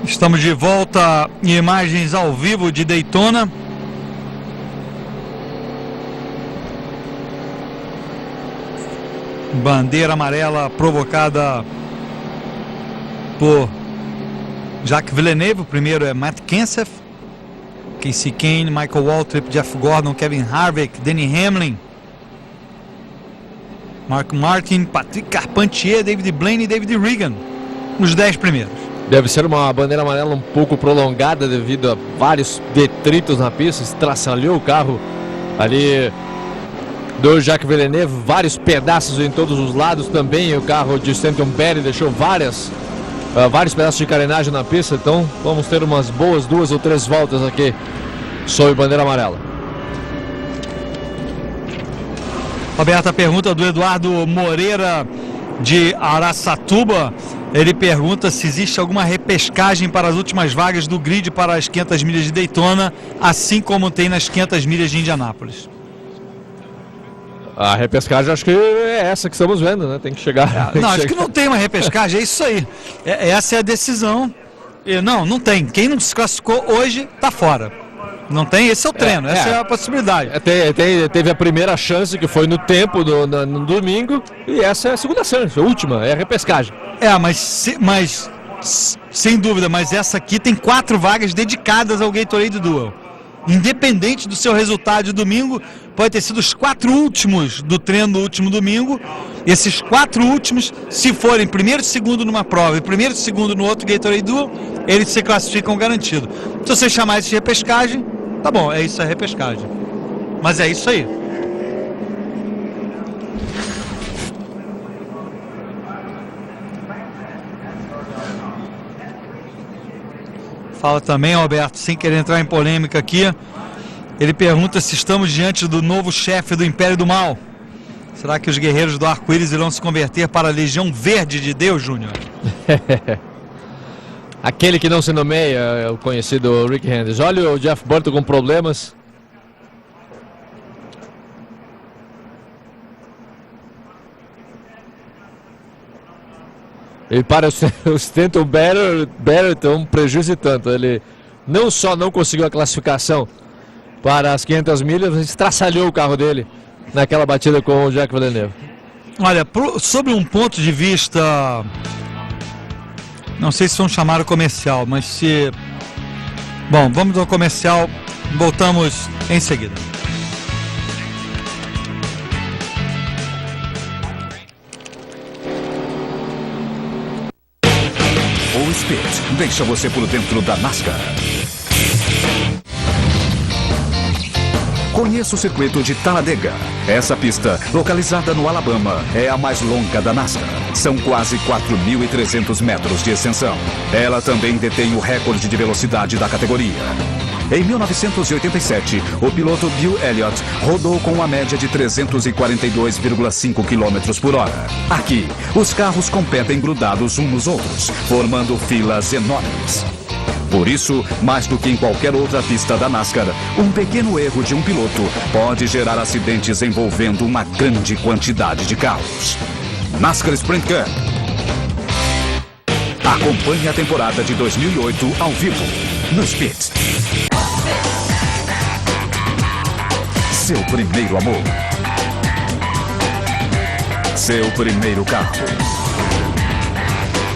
Estamos de volta em imagens ao vivo de Daytona. Bandeira amarela provocada por Jacques Villeneuve. O primeiro é Matt Kenseth, Casey Kane, Michael Waltrip, Jeff Gordon, Kevin Harvick, Denny Hamlin, Mark Martin, Patrick Carpentier, David Blaine e David Regan. Os 10 primeiros. Deve ser uma bandeira amarela um pouco prolongada devido a vários detritos na pista. Estraçalhou o carro ali do Jacques Villeneuve, vários pedaços em todos os lados também. O carro de Stanton Barrett deixou vários pedaços de carenagem na pista. Então vamos ter umas boas 2 ou 3 voltas aqui sob bandeira amarela. Roberta, pergunta do Eduardo Moreira de Araçatuba. Ele pergunta se existe alguma repescagem para as últimas vagas do grid para as 500 milhas de Daytona, assim como tem nas 500 milhas de Indianápolis. A repescagem acho que é essa que estamos vendo, né? Tem que chegar. Acho que não tem uma repescagem, é isso aí. Essa é a decisão. Não tem. Quem não se classificou hoje está fora. Não tem, esse é o treino, essa é a possibilidade. Teve a primeira chance, que foi no tempo no domingo, e essa é a segunda chance, a última, é a repescagem. Mas sem dúvida, mas essa aqui tem 4 vagas dedicadas ao Gatorade Duel. Independente do seu resultado de domingo, pode ter sido os 4 últimos do treino do último domingo. Esses 4 últimos, se forem primeiro e segundo numa prova e primeiro e segundo no outro Gatorade Duel, eles se classificam garantido. Se você chamar isso de repescagem, tá bom, isso é repescagem. Mas é isso aí. Fala também, Alberto, sem querer entrar em polêmica aqui. Ele pergunta se estamos diante do novo chefe do Império do Mal. Será que os guerreiros do arco-íris irão se converter para a Legião Verde de Deus, Júnior? Aquele que não se nomeia é o conhecido Rick Hendricks. Olha o Jeff Burton com problemas. E para o Stanton Barrett é um prejuízo e tanto. Ele não só não conseguiu a classificação para as 500 milhas, mas estraçalhou o carro dele naquela batida com o Jacques Villeneuve. Olha, sobre um ponto de vista, não sei se vão chamar o comercial, mas se Bom, vamos ao comercial, voltamos em seguida. O Speed deixa você por dentro da NASCAR. Conheça o circuito de Talladega. Essa pista, localizada no Alabama, é a mais longa da NASCAR. São quase 4.300 metros de extensão. Ela também detém o recorde de velocidade da categoria. Em 1987, o piloto Bill Elliott rodou com uma média de 342,5 km por hora. Aqui, os carros competem grudados uns nos outros, formando filas enormes. Por isso, mais do que em qualquer outra pista da NASCAR, um pequeno erro de um piloto pode gerar acidentes envolvendo uma grande quantidade de carros. NASCAR Sprint Cup. Acompanhe a temporada de 2008 ao vivo, no Speed. Seu primeiro amor. Seu primeiro carro.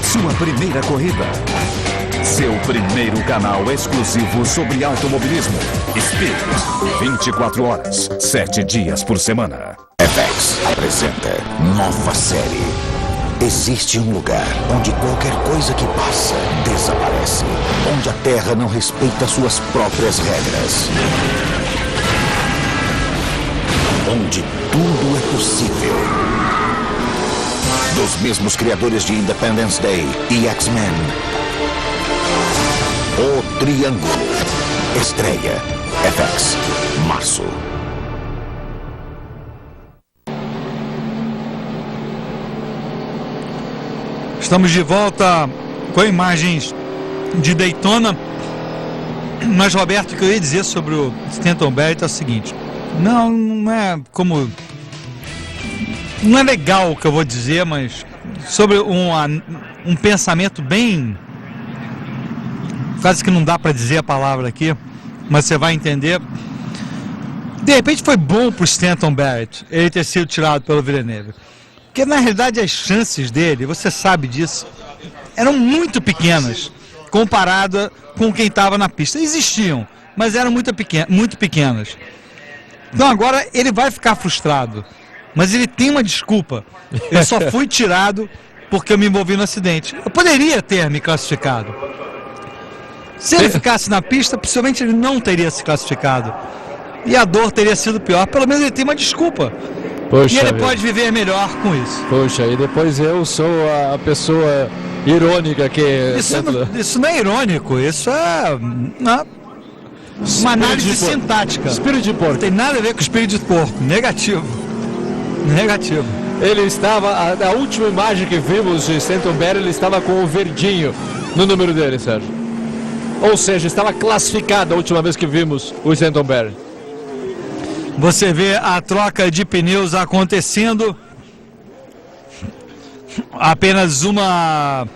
Sua primeira corrida. Seu primeiro canal exclusivo sobre automobilismo. Speed. 24 horas, 7 dias por semana. FX apresenta nova série. Existe um lugar onde qualquer coisa que passa desaparece. Onde a Terra não respeita suas próprias regras. Onde tudo é possível. Dos mesmos criadores de Independence Day e X-Men. O Triângulo. Estreia. FX. Março. Estamos de volta com imagens de Daytona. Mas, Roberto, o que eu ia dizer sobre o Stanton Barrett é o seguinte. Não é como... Não é legal o que eu vou dizer, mas sobre um pensamento bem... Quase que não dá para dizer a palavra aqui, mas você vai entender. De repente foi bom para o Stanton Barrett ele ter sido tirado pelo Villeneuve. Porque na realidade as chances dele, você sabe disso, eram muito pequenas comparada com quem estava na pista. Existiam, mas eram muito pequenas. Então agora ele vai ficar frustrado, mas ele tem uma desculpa. Eu só fui tirado porque eu me envolvi no acidente. Eu poderia ter me classificado. Se ele ficasse na pista, possivelmente ele não teria se classificado. E a dor teria sido pior. Pelo menos ele tem uma desculpa. Poxa, e ele pode viver melhor com isso. Poxa, e depois eu sou a pessoa irônica que... Isso não é irônico, isso é uma análise sintática. Espírito de porco. Não tem nada a ver com espírito de porco. Negativo. Ele estava, a última imagem que vimos de Stanton Barrett, ele estava com o verdinho no número dele, Sérgio. Ou seja, estava classificado a última vez que vimos o Stanton Barrett. Você vê a troca de pneus acontecendo. Apenas uma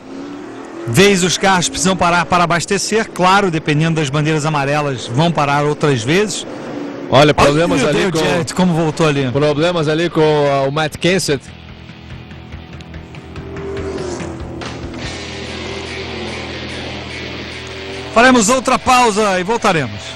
vez os carros precisam parar para abastecer. Claro, dependendo das bandeiras amarelas, vão parar outras vezes. Olha, problemas ali com... Jarrett, como voltou ali. Problemas ali com o Matt Kenseth. Faremos outra pausa e voltaremos.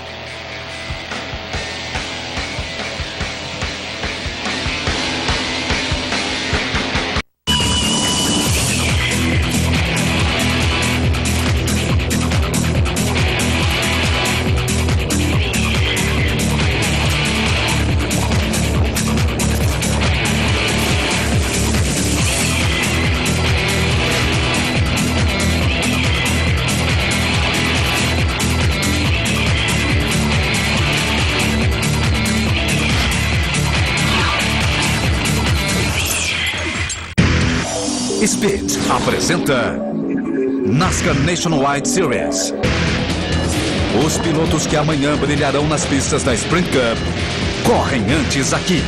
Speed apresenta NASCAR Nationwide Series. Os pilotos que amanhã brilharão nas pistas da Sprint Cup correm antes aqui.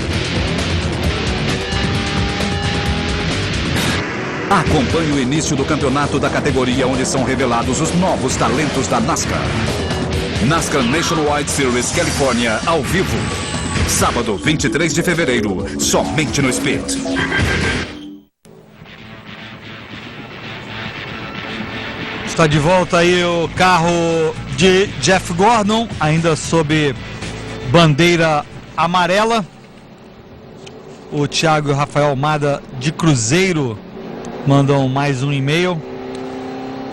Acompanhe o início do campeonato da categoria, onde são revelados os novos talentos da NASCAR. NASCAR Nationwide Series Califórnia ao vivo. Sábado, 23 de fevereiro, somente no Speed. Tá de volta aí o carro de Jeff Gordon, ainda sob bandeira amarela. O Thiago e o Rafael Almada de Cruzeiro mandam mais um e-mail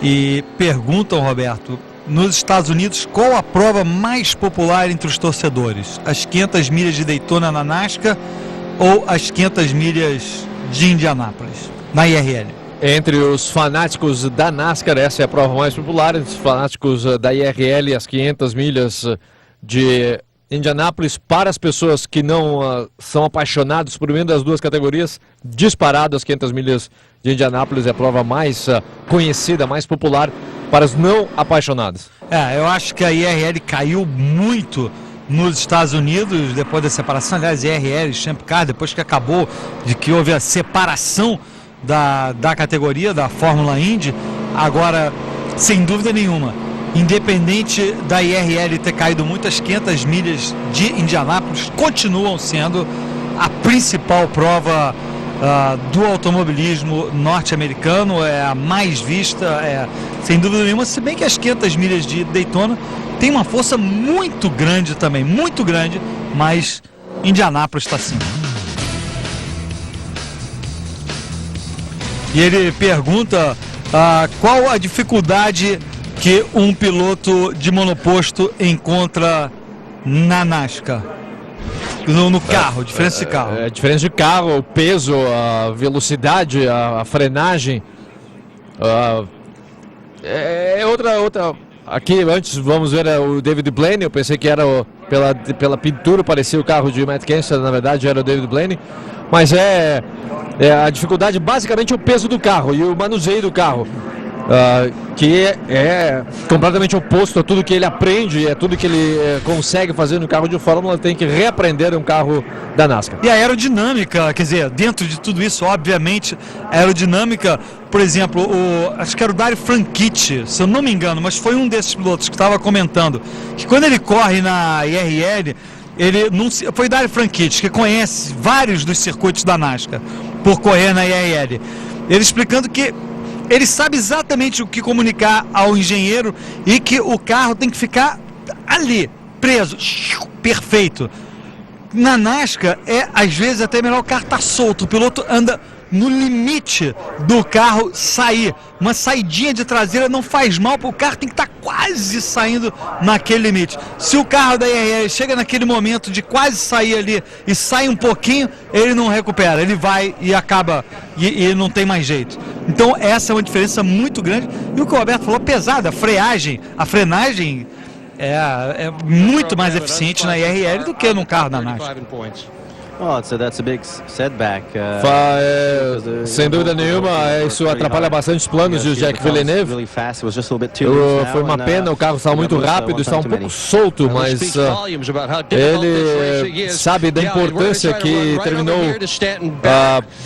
e perguntam, Roberto, nos Estados Unidos, qual a prova mais popular entre os torcedores? As 500 milhas de Daytona na NASCAR ou as 500 milhas de Indianápolis, na IRL? Entre os fanáticos da NASCAR, essa é a prova mais popular. Entre os fanáticos da IRL, as 500 milhas de Indianápolis. Para as pessoas que não são apaixonados por nenhuma das duas categorias, disparado as 500 milhas de Indianápolis é a prova mais conhecida, mais popular para os não apaixonados. Eu acho que a IRL caiu muito nos Estados Unidos depois da separação. Aliás, IRL, Champ Car, depois que acabou, de que houve a separação da categoria, da Fórmula Indy. Agora, sem dúvida nenhuma, independente da IRL ter caído muito, as 500 milhas de Indianápolis continuam sendo a principal prova do automobilismo norte-americano, é a mais vista, sem dúvida nenhuma, se bem que as 500 milhas de Daytona tem uma força muito grande também, muito grande, mas Indianápolis está acima. E ele pergunta qual a dificuldade que um piloto de monoposto encontra na NASCAR, no carro, diferença de carro. Diferença de carro, o peso, a velocidade, a frenagem. Outra. Aqui antes vamos ver o David Blaney. Eu pensei que era pela pintura, parecia o carro de Matt Kenseth, na verdade era o David Blaney. Mas a dificuldade basicamente o peso do carro e o manuseio do carro. Que é completamente oposto a tudo que ele aprende, é tudo que ele consegue fazer no carro de Fórmula, tem que reaprender um carro da NASCAR. E a aerodinâmica, quer dizer, dentro de tudo isso, obviamente, a aerodinâmica, por exemplo, acho que era o Dario Franchitti, se eu não me engano, mas foi um desses pilotos que estava comentando, que quando ele corre na IRL, ele não, foi o Dario Franchitti, que conhece vários dos circuitos da NASCAR, por correr na IRL, ele explicando que ele sabe exatamente o que comunicar ao engenheiro e que o carro tem que ficar ali, preso, perfeito. Na NASCAR, às vezes até melhor o carro estar solto, o piloto anda no limite do carro sair. Uma saidinha de traseira não faz mal, porque o carro tem que estar quase saindo naquele limite. Se o carro da IRL chega naquele momento de quase sair ali e sai um pouquinho, ele não recupera, ele vai e acaba, e não tem mais jeito. Então essa é uma diferença muito grande. E o que o Roberto falou, pesada, a frenagem é muito mais eficiente na IRL do que no carro da NASCAR. Sem dúvida nenhuma, isso atrapalha bastante os planos de Jacques Villeneuve. Foi uma pena, o carro estava muito rápido, estava um pouco solto, mas ele sabe da importância que terminou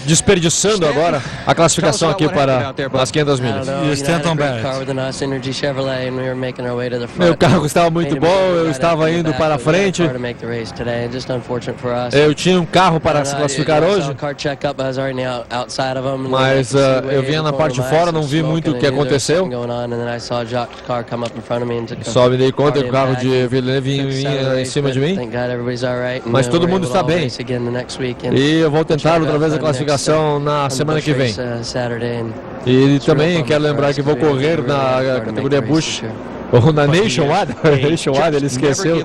desperdiçando agora a classificação aqui para as 500 milhas. E o Stanton Barrett. Meu carro estava muito bom, eu estava indo para a frente. Eu tinha um carro para se classificar hoje, mas eu vinha na parte de fora, não vi muito o que aconteceu. Só me dei conta que o carro de Villeneuve vinha em cima de mim, mas todo mundo está bem. E eu vou tentar outra vez a classificação na semana que vem. E também quero lembrar que vou correr na categoria Busch, ou na Nationwide, ele esqueceu,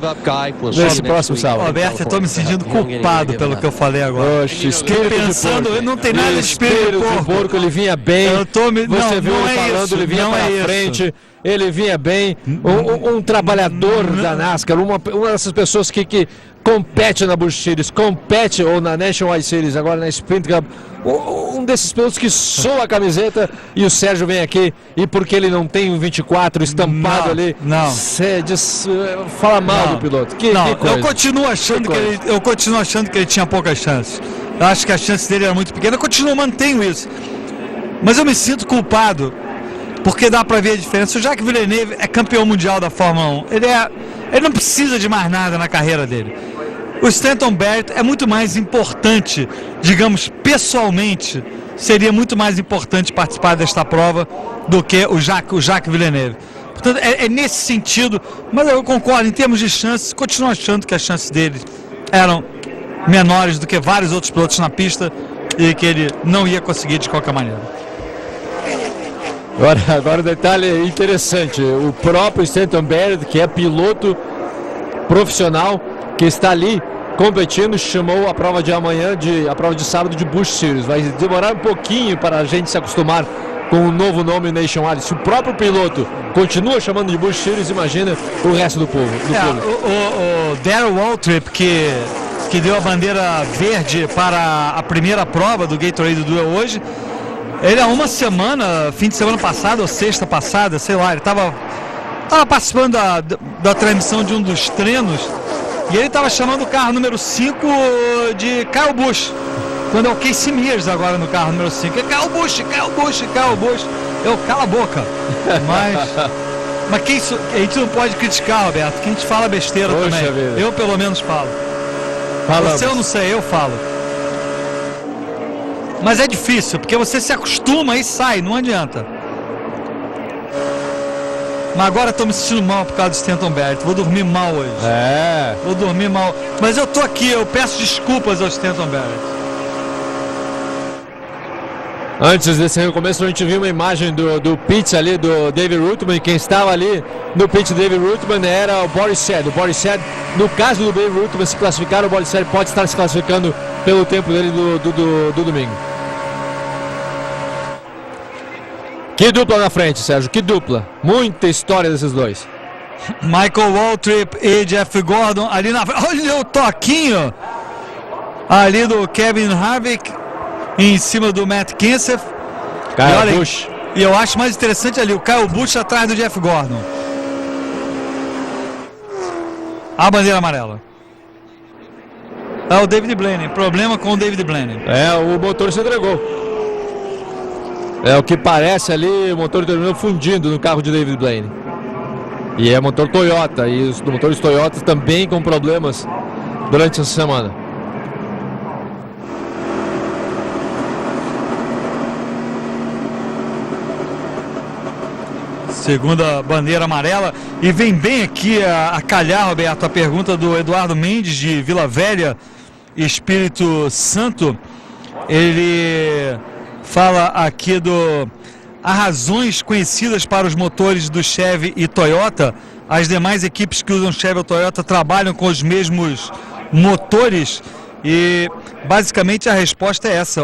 nesse próximo sábado. Roberto, eu estou me sentindo culpado pelo que eu falei agora. Oxe, espírito pensando, de porco. Não tem nada de espírito de porco. Ele vinha bem, você viu ele falando, isso, ele vinha para frente, ele vinha bem, um trabalhador da NASCAR, uma dessas pessoas que compete na Busch Series, compete ou na Nationwide Series, agora na Sprint Cup, um desses pilotos que soa a camiseta, e o Sérgio vem aqui e porque ele não tem um 24 estampado ali, fala mal do piloto. Que coisa. Eu continuo achando que ele tinha poucas chances. Eu acho que a chance dele era muito pequena, eu continuo, mantenho isso. Mas eu me sinto culpado, porque dá pra ver a diferença. O Jacques Villeneuve é campeão mundial da Fórmula 1. Ele não precisa de mais nada na carreira dele. O Stanton Barrett é muito mais importante, digamos, pessoalmente, seria muito mais importante participar desta prova do que o Jacques Villeneuve. Portanto, é nesse sentido, mas eu concordo, em termos de chances, continuo achando que as chances dele eram menores do que vários outros pilotos na pista e que ele não ia conseguir de qualquer maneira. Agora um detalhe interessante, o próprio Stanton Barrett, que é piloto profissional, que está ali competindo, chamou a prova de amanhã, a prova de sábado de Busch Series. Vai demorar um pouquinho para a gente se acostumar com o novo nome Nationwide. Se o próprio piloto continua chamando de Busch Series, imagina o resto do povo. O Darrell Waltrip, que deu a bandeira verde para a primeira prova do Gatorade Duel hoje, ele há uma semana, fim de semana passado ou sexta passada, sei lá, ele estava participando da transmissão de um dos treinos e ele estava chamando o carro número 5 de Kyle Busch, quando é o Casey Mears agora no carro número 5. É Kyle Busch. Eu cala a boca. Mas quem a gente não pode criticar, Roberto, que a gente fala besteira. Poxa também. Vida. Eu pelo menos falo. Você eu não sei, eu falo. Mas é difícil, porque você se acostuma e sai, não adianta. Mas agora estou me sentindo mal por causa do Stanton Barrett. Vou dormir mal hoje. Vou dormir mal. Mas eu tô aqui, eu peço desculpas ao Stanton Barrett. Antes desse recomeço, a gente viu uma imagem do pit ali do David Ruttman. Quem estava ali no pit do David Ruttman era o Boris Said. O Boris Said, no caso do David Ruttman se classificar, o Boris Said pode estar se classificando pelo tempo dele do domingo. Que dupla na frente, Sérgio, que dupla. Muita história desses dois. Michael Waltrip e Jeff Gordon ali na frente. Olha o toquinho ali do Kevin Harvick em cima do Matt Kenseth. Kyle Busch. E eu acho mais interessante ali o Kyle Busch atrás do Jeff Gordon. A bandeira amarela. É o David Blaney. Problema com o David Blaney. O motor se entregou. O que parece ali, o motor terminou fundindo no carro de David Blaney. E é motor Toyota. E os motores Toyota também com problemas durante essa semana. Segunda bandeira amarela. E vem bem aqui a calhar, Roberto, a pergunta do Eduardo Mendes de Vila Velha, Espírito Santo. Ele fala aqui há razões conhecidas para os motores do Chevy e Toyota. As demais equipes que usam Chevy ou Toyota trabalham com os mesmos motores. E basicamente a resposta é essa.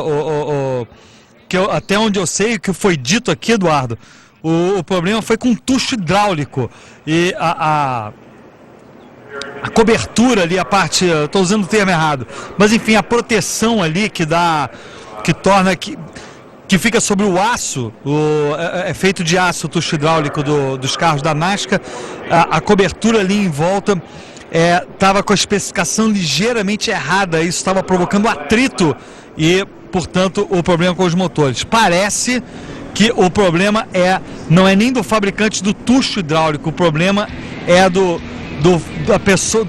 Até onde eu sei, o que foi dito aqui, Eduardo, o problema foi com tucho hidráulico. E a cobertura ali, a parte, estou usando o termo errado, mas enfim, a proteção ali que torna que fica sobre o aço, é feito de aço o tucho hidráulico dos carros da NASCAR. A cobertura ali em volta estava com a especificação ligeiramente errada, isso estava provocando atrito e, portanto, o problema com os motores. Parece que o problema não é nem do fabricante do tucho hidráulico, o problema é da pessoa,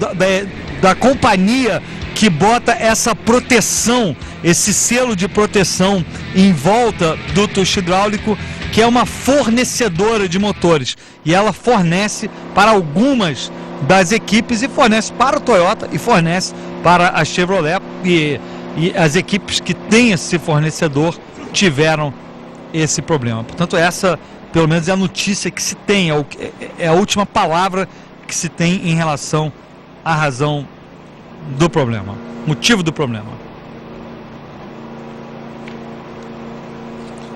da companhia que bota essa proteção, esse selo de proteção em volta do tucho hidráulico, que é uma fornecedora de motores. E ela fornece para algumas das equipes e fornece para o Toyota e fornece para a Chevrolet. E as equipes que têm esse fornecedor tiveram esse problema. Portanto, essa, pelo menos, é a notícia que se tem, é a última palavra que se tem em relação à razão do problema, motivo do problema.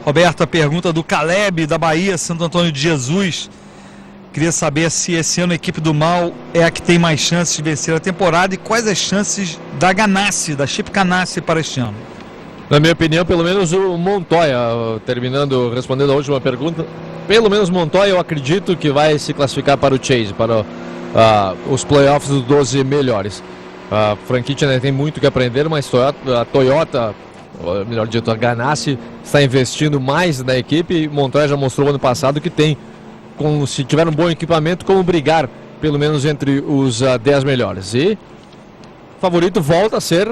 Roberto, a pergunta do Caleb da Bahia, Santo Antônio de Jesus. Queria saber se esse ano a equipe do Mal é a que tem mais chances de vencer a temporada e quais as chances da Ganassi, da Chip Ganassi para este ano. Na minha opinião, pelo menos o Montoya, respondendo a última pergunta, pelo menos Montoya eu acredito que vai se classificar para o Chase, para os playoffs dos 12 melhores. A franquia ainda tem muito que aprender, mas a Toyota, melhor dito, a Ganassi está investindo mais na equipe e Montoya já mostrou ano passado que tem, se tiver um bom equipamento, como brigar pelo menos entre os 10 melhores. E o favorito volta a ser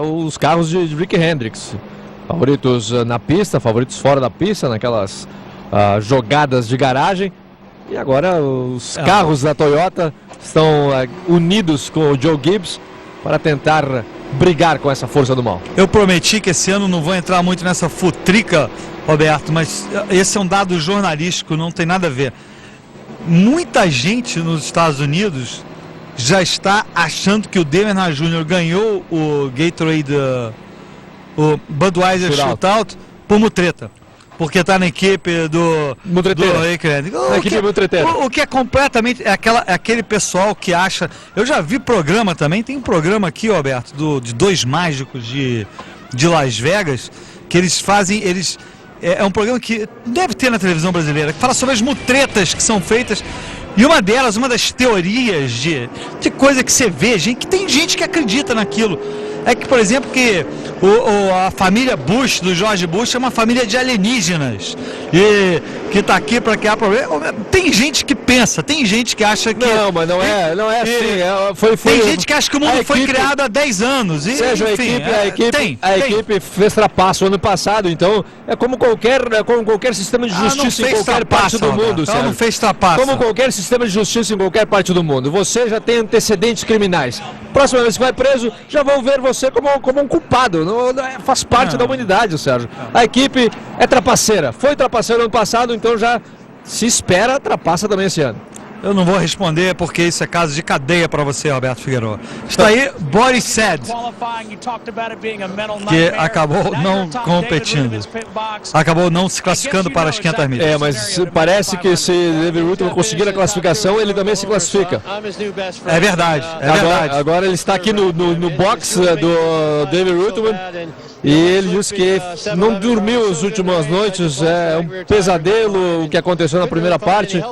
os carros de Rick Hendricks. Favoritos na pista, favoritos fora da pista, naquelas jogadas de garagem. E agora os carros da Toyota estão unidos com o Joe Gibbs para tentar brigar com essa força do mal. Eu prometi que esse ano não vou entrar muito nessa futrica, Roberto, mas esse é um dado jornalístico, não tem nada a ver. Muita gente nos Estados Unidos já está achando que o Dale Earnhardt Jr. ganhou o Gatorade, o Budweiser Shootout por mutreta. Porque está na equipe do Mutreteira. O que é completamente... aquele pessoal que acha... Eu já vi programa também, tem um programa aqui, Roberto, de dois mágicos de Las Vegas, que eles fazem... É um programa que deve ter na televisão brasileira, que fala sobre as mutretas que são feitas. E uma das teorias de coisa que você vê, gente, que tem gente que acredita naquilo. É que, por exemplo, que a família Bush, do George Bush, é uma família de alienígenas. E que está aqui para criar problema. Tem gente que pensa, tem gente que acha que... Não, mas não é assim. Tem gente que acha que o mundo foi criado há 10 anos. E, Sérgio, enfim, a equipe fez trapaço ano passado, então é como qualquer sistema de justiça em qualquer parte do mundo, Sérgio. Não fez trapaço. Como qualquer sistema de justiça em qualquer parte do mundo. Você já tem antecedentes criminais. Próxima vez que vai preso, já vão ver você como um culpado. Faz parte da humanidade, Sérgio. A equipe é trapaceira. Foi trapaceira ano passado, então já se espera trapaça também esse ano. Eu não vou responder porque isso é caso de cadeia para você, Roberto Figueiredo. Está aí Boris Said, que acabou não competindo. Acabou não se classificando para as 500 milhas. Mas parece que se David Ruttman conseguir a classificação, ele também se classifica. É verdade, Agora ele está aqui no box do David Ruttman. E ele disse que não dormiu as últimas noites, é um pesadelo o que aconteceu na primeira parte.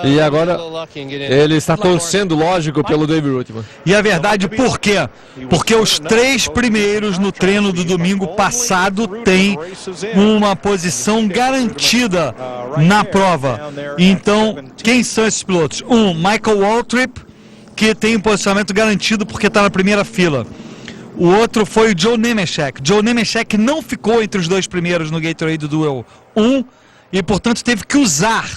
E agora ele está torcendo, lógico, pelo David Ruttman. E a verdade, por quê? Porque os 3 primeiros no treino do domingo passado têm uma posição garantida na prova. Então, quem são esses pilotos? Michael Waltrip, que tem um posicionamento garantido porque está na primeira fila. O outro foi o Joe Nemechek. Joe Nemechek não ficou entre os 2 primeiros no Gatorade Duel 1 e, portanto, teve que usar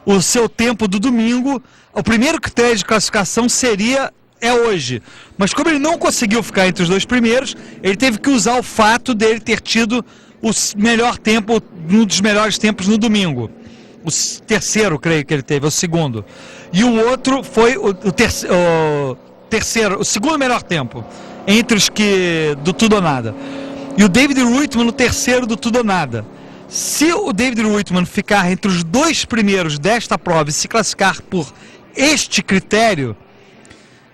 o seu tempo do domingo. O primeiro critério de classificação é hoje. Mas como ele não conseguiu ficar entre os 2 primeiros, ele teve que usar o fato dele ter tido o melhor tempo, um dos melhores tempos no domingo. O terceiro, creio que ele teve, o segundo. E o outro foi o segundo melhor tempo entre os que do tudo ou nada. E o David Ruttman no terceiro do tudo ou nada. Se o David Ruttman ficar entre os 2 primeiros desta prova e se classificar por este critério,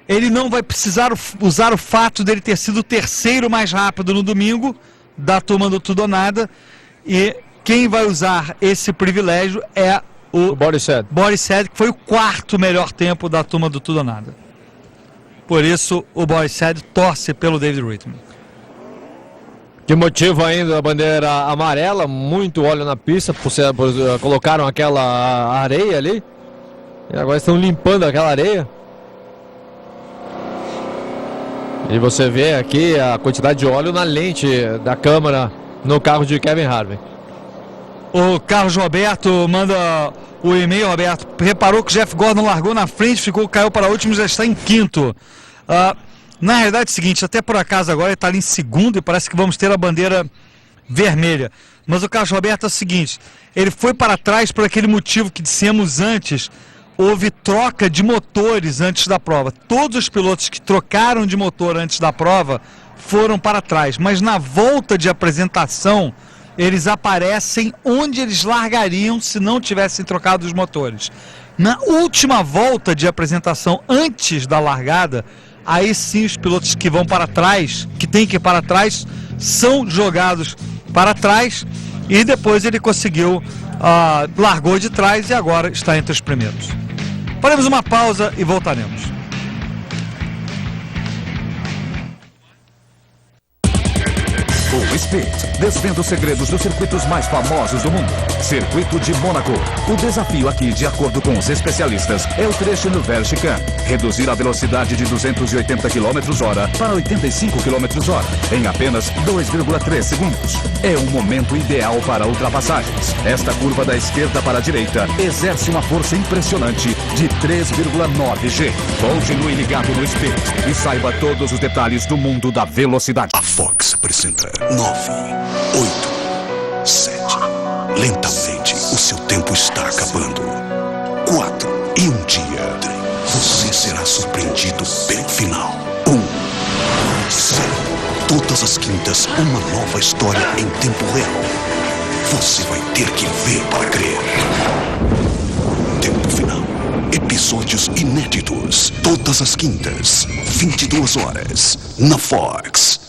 ele não vai precisar usar o fato dele ter sido o terceiro mais rápido no domingo da turma do tudo ou nada. E quem vai usar esse privilégio é o Boris Said, que foi o 4º melhor tempo da turma do tudo ou nada. Por isso, o Boris Said torce pelo David Ruttman. Que motivo ainda a bandeira amarela, muito óleo na pista, colocaram aquela areia ali, e agora estão limpando aquela areia. E você vê aqui a quantidade de óleo na lente da câmera no carro de Kevin Harvick. O Carlos Roberto manda o e-mail, Roberto. Reparou que o Jeff Gordon largou na frente, caiu para último e já está em 5º. Na realidade é o seguinte, até por acaso agora ele está ali em 2º e parece que vamos ter a bandeira vermelha. Mas o Carlos Roberto é o seguinte, ele foi para trás por aquele motivo que dissemos antes, houve troca de motores antes da prova. Todos os pilotos que trocaram de motor antes da prova foram para trás, mas na volta de apresentação eles aparecem onde eles largariam se não tivessem trocado os motores. Na última volta de apresentação, antes da largada, aí sim os pilotos que vão para trás, que tem que ir para trás, são jogados para trás e depois ele conseguiu, largou de trás e agora está entre os primeiros. Faremos uma pausa e voltaremos. Speed, desvenda os segredos dos circuitos mais famosos do mundo. Circuito de Mônaco. O desafio aqui, de acordo com os especialistas, é o trecho no Verchicane. Reduzir a velocidade de 280 km/h para 85 km/h em apenas 2,3 segundos. É o momento ideal para ultrapassagens. Esta curva da esquerda para a direita exerce uma força impressionante de 3,9 G. Continue ligado no Speed e saiba todos os detalhes do mundo da velocidade. A Fox apresenta 9, 8, 7. Lentamente, o seu tempo está acabando. 4 e um dia. Você será surpreendido pelo final. 1, 0. Todas as quintas, uma nova história em tempo real. Você vai ter que ver para crer. Tempo final. Episódios inéditos. Todas as quintas, 22 horas, na Fox.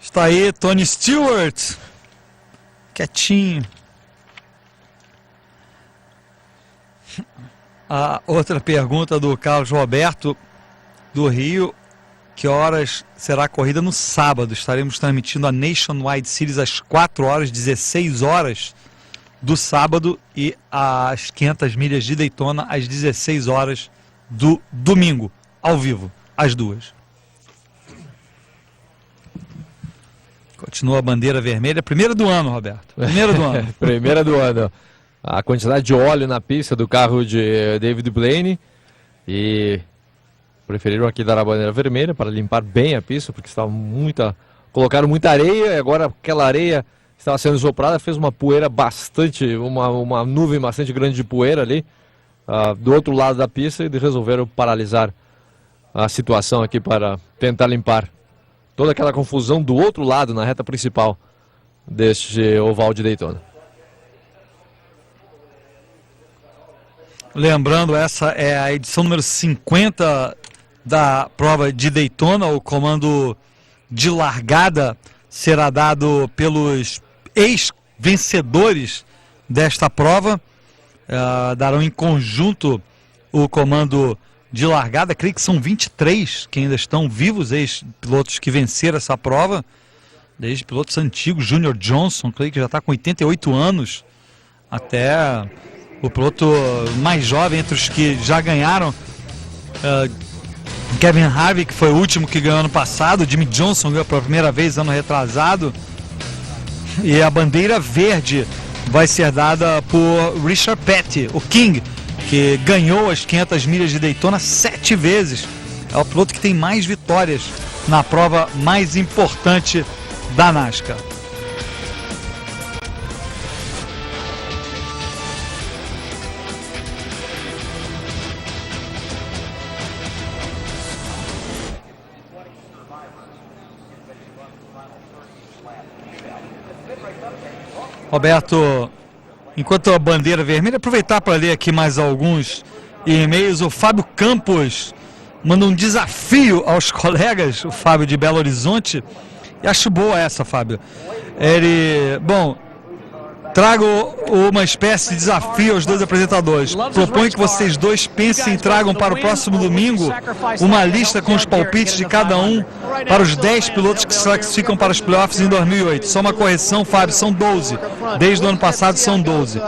Está aí Tony Stewart. Quietinho. A outra pergunta do Carlos Roberto, do Rio. Que horas será a corrida no sábado? Estaremos transmitindo a Nationwide Series às 4 horas, 16 horas do sábado e as 500 milhas de Daytona às 16 horas do domingo, ao vivo, às 2. Continua a bandeira vermelha, primeira do ano, Roberto. Primeira do ano. Primeira do ano. A quantidade de óleo na pista do carro de David Blaney e preferiram aqui dar a bandeira vermelha para limpar bem a pista, porque estava colocaram muita areia e agora aquela areia estava sendo soprada, fez uma poeira bastante, uma nuvem bastante grande de poeira ali do outro lado da pista e resolveram paralisar a situação aqui para tentar limpar toda aquela confusão do outro lado na reta principal deste oval de Daytona. Lembrando, essa é a edição número 50 da prova de Daytona. O comando de largada será dado pelos ex-vencedores desta prova. Darão em conjunto o comando de largada. Creio que são 23 que ainda estão vivos, ex-pilotos que venceram essa prova. Desde pilotos antigos, Junior Johnson, creio que já está com 88 anos, até o piloto mais jovem entre os que já ganharam, Kevin Harvick, que foi o último que ganhou ano passado. Jimmy Johnson ganhou pela primeira vez ano retrasado. E a bandeira verde vai ser dada por Richard Petty, o King, que ganhou as 500 milhas de Daytona 7 vezes. É o piloto que tem mais vitórias na prova mais importante da NASCAR. Roberto, enquanto a bandeira vermelha, aproveitar para ler aqui mais alguns e-mails. O Fábio Campos manda um desafio aos colegas, o Fábio de Belo Horizonte, e acho boa essa, Fábio. Ele, trago uma espécie de desafio aos dois apresentadores. Proponho que vocês dois pensem e tragam para o próximo domingo uma lista com os palpites de cada um para os 10 pilotos que se classificam para os playoffs em 2008. Só uma correção, Fábio, são 12. Desde o ano passado são 12.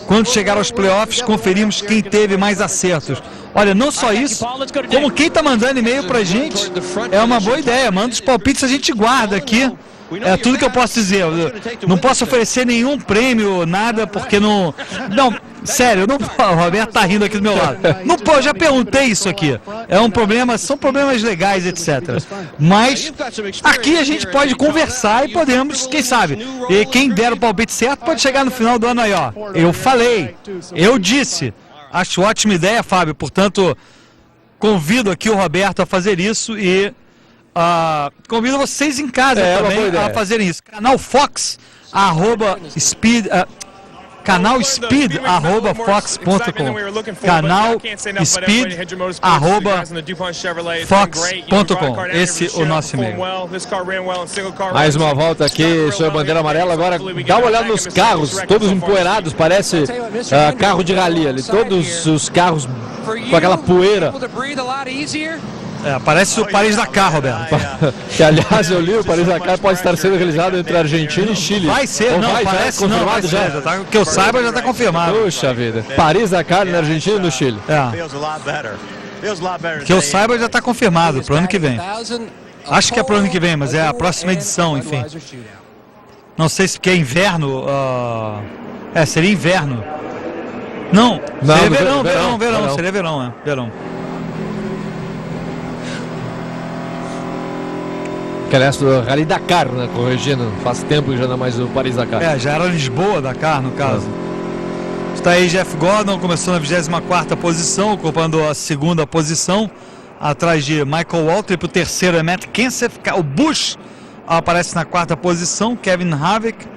Quando chegar aos playoffs, conferimos quem teve mais acertos. Olha, não só isso, como quem está mandando e-mail para a gente, é uma boa ideia. Manda os palpites, a gente guarda aqui. É tudo que eu posso dizer. Eu não posso oferecer nenhum prêmio, nada, porque não. Não, sério, não. O Roberto tá rindo aqui do meu lado. Não pode, já perguntei isso aqui. É um problema, são problemas legais, etc. Mas aqui a gente pode conversar e podemos, quem sabe, e quem der o palpite certo pode chegar no final do ano aí, ó. Eu falei, eu disse. Acho ótima ideia, Fábio. Portanto, convido aqui o Roberto a fazer isso e convido vocês em casa também a fazerem isso. Canal Fox, @speed, canal Speed, @fox.com. Canal Speed, @fox.com. Esse é o nosso e-mail. Mais uma volta aqui sobre a bandeira amarela. Agora dá uma olhada nos carros, todos empoeirados, parece carro de rally ali. Todos os carros com aquela poeira. Parece o Paris-Dakar, Roberto. Que, aliás, eu li, o Paris-Dakar pode estar sendo realizado entre Argentina e Chile. Vai ser, não, parece, já, confirmado já. Que eu saiba, já está confirmado. Puxa vida. Paris-Dakar na Argentina e no Chile. Que eu saiba, já está confirmado para o ano que vem. Acho que é para o ano que vem, mas é a próxima edição, enfim. Não sei se porque é inverno. Seria inverno. Não, seria verão. Seria verão. Que aliás, o Rally Dakar, né, corrigindo, faz tempo que já não é mais o Paris-Dakar. Já era Lisboa, Dakar, no caso. Está aí Jeff Gordon, começou na 24ª posição, ocupando a 2ª posição, atrás de Michael Waltrip, o terceiro é Matt Kenseth, o Busch aparece na 4ª posição, Kevin Harvick,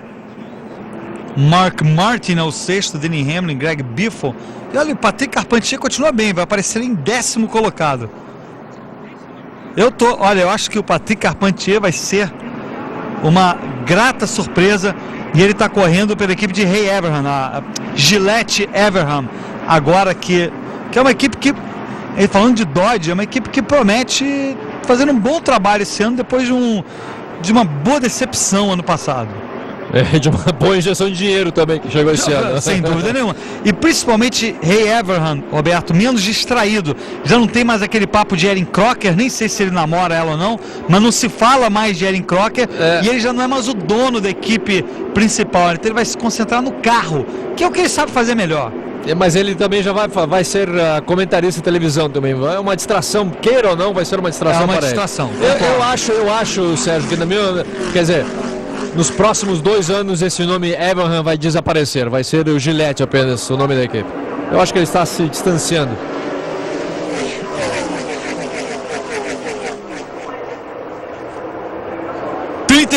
Mark Martin é o 6º, Denny Hamlin, Greg Biffle, e olha, o Patrick Carpentier continua bem, vai aparecer em 10º colocado. Eu acho que o Patrick Carpentier vai ser uma grata surpresa e ele está correndo pela equipe de Hay Everham, a Gillette Everham, agora que é uma equipe que, falando de Dodge, é uma equipe que promete fazer um bom trabalho esse ano depois de uma boa decepção ano passado. De uma boa injeção de dinheiro também que chegou esse ano. Sem dúvida nenhuma. E principalmente Hay Everham, Roberto, menos distraído. Já não tem mais aquele papo de Erin Crocker, nem sei se ele namora ela ou não, mas não se fala mais de Erin Crocker e ele já não é mais o dono da equipe principal. Então ele vai se concentrar no carro, que é o que ele sabe fazer melhor. Mas ele também já vai ser comentarista de televisão também. É uma distração, queira ou não, vai ser uma distração para ele. É uma distração. Eu acho, Sérgio, que quer dizer, nos próximos 2 anos esse nome Everham vai desaparecer. Vai ser o Gillette apenas o nome da equipe. Eu acho que ele está se distanciando.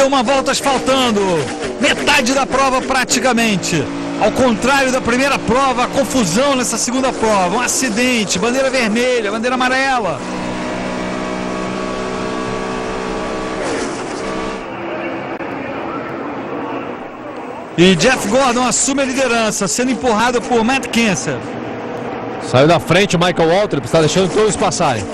Uma voltas faltando, metade da prova praticamente. Ao contrário da primeira prova, a confusão nessa segunda prova, um acidente, bandeira vermelha, bandeira amarela. E Jeff Gordon assume a liderança, sendo empurrado por Matt Kenseth. Saiu da frente o Michael Waltrip, está deixando todos passarem.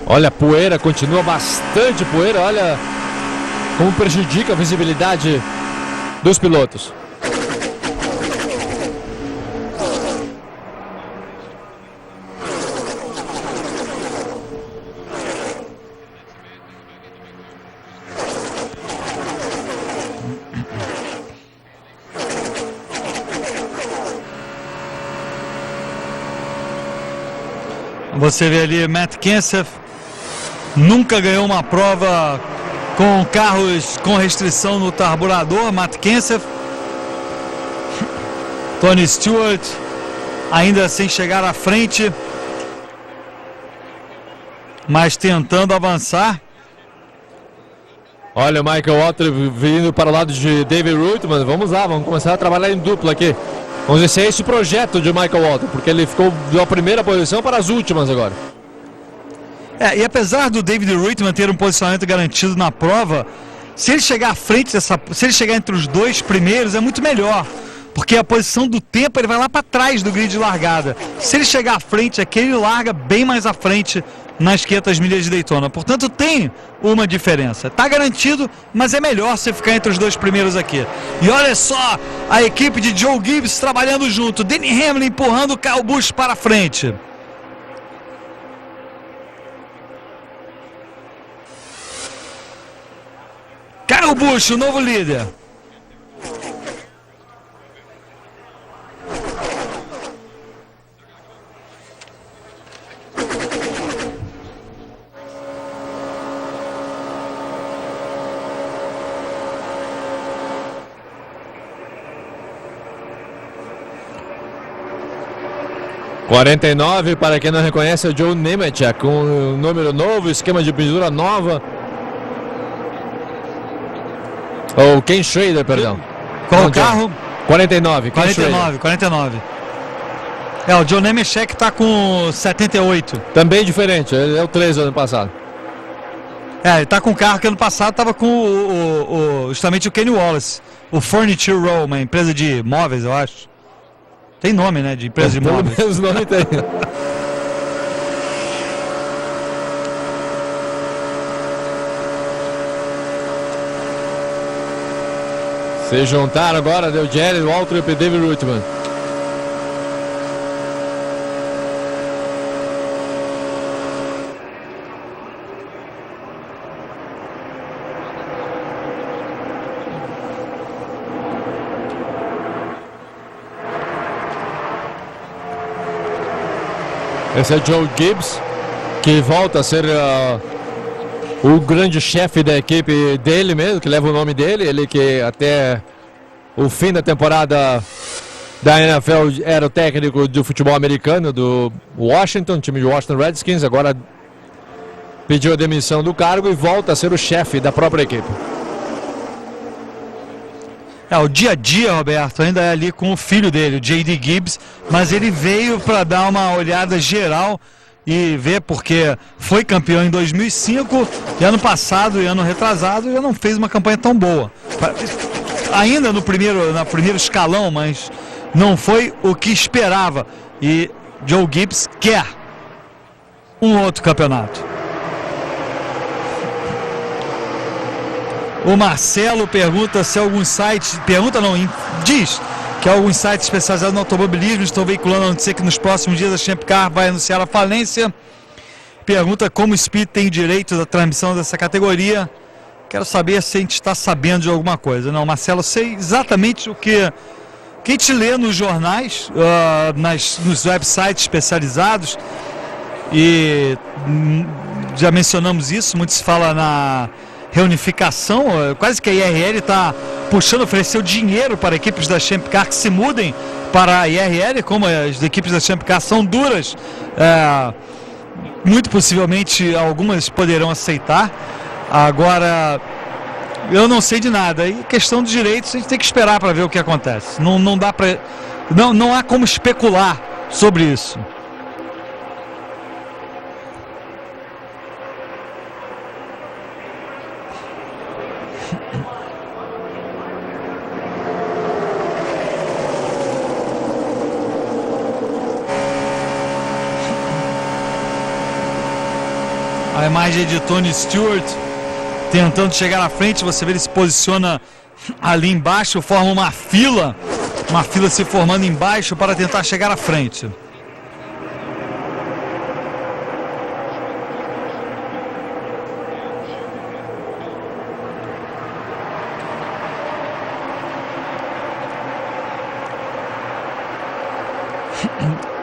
Olha, a poeira, continua bastante poeira, olha como prejudica a visibilidade dos pilotos. Você vê ali Matt Kenseth, nunca ganhou uma prova com carros com restrição no carburador. Matt Kenseth, Tony Stewart ainda sem chegar à frente, mas tentando avançar. Olha o Michael Waltrip vindo para o lado de David Reutemann. Vamos lá, vamos começar a trabalhar em dupla aqui. Vamos ver se é esse o projeto de Michael Waltrip, porque ele ficou da primeira posição para as últimas agora. E apesar do David Reutemann ter um posicionamento garantido na prova, se ele chegar à frente se ele chegar entre os 2 primeiros, é muito melhor, porque a posição do tempo ele vai lá para trás do grid de largada. Se ele chegar à frente aqui, ele larga bem mais à frente nas 500 milhas de Daytona. Portanto, tem uma diferença. Está garantido, mas é melhor você ficar entre os 2 primeiros aqui. E olha só a equipe de Joe Gibbs trabalhando junto. Denny Hamlin empurrando o Kyle Busch para frente. Kyle Busch, o novo líder. (49) para quem não reconhece, é o Joe Nemechek, com um número novo, esquema de pintura nova. Ou Ken Schrader, perdão. Qual o carro? 49. 49. O John Nemechek tá com 78. Também diferente, ele é o 3 do ano passado. Ele tá com um carro que ano passado tava com justamente o Kenny Wallace. O Furniture Row, uma empresa de móveis, eu acho. Tem nome, né, de empresa de móveis. Pelo menos nome tem. Se juntaram agora, deu Jerry, Waltrip e David Reutemann. Esse é Joe Gibbs, que volta a ser o grande chefe da equipe dele mesmo, que leva o nome dele. Ele que até o fim da temporada da NFL era o técnico do futebol americano do Washington, time de Washington Redskins. Agora pediu a demissão do cargo e volta a ser o chefe da própria equipe. O dia a dia, Roberto, ainda é ali com o filho dele, o J.D. Gibbs, mas ele veio para dar uma olhada geral e ver, porque foi campeão em 2005 e ano passado e ano retrasado já não fez uma campanha tão boa. Ainda no primeiro escalão, mas não foi o que esperava. E Joe Gibbs quer um outro campeonato. O Marcelo pergunta se alguns sites... diz que alguns sites especializados no automobilismo estão veiculando a notícia que nos próximos dias a Champ Car vai anunciar a falência. Pergunta como o Speed tem direito da transmissão dessa categoria. Quero saber se a gente está sabendo de alguma coisa. Não, Marcelo, sei exatamente o que a gente lê nos jornais, nos websites especializados. E já mencionamos isso, muito se fala na reunificação, quase que a IRL está puxando, ofereceu dinheiro para equipes da Champ Car que se mudem para a IRL, como as equipes da Champ Car são duras, muito possivelmente algumas poderão aceitar. Agora, eu não sei de nada, e questão de direitos a gente tem que esperar para ver o que acontece. Não dá para, não há como especular sobre isso. A imagem de Tony Stewart tentando chegar à frente, você vê ele se posiciona ali embaixo, forma uma fila se formando embaixo para tentar chegar à frente.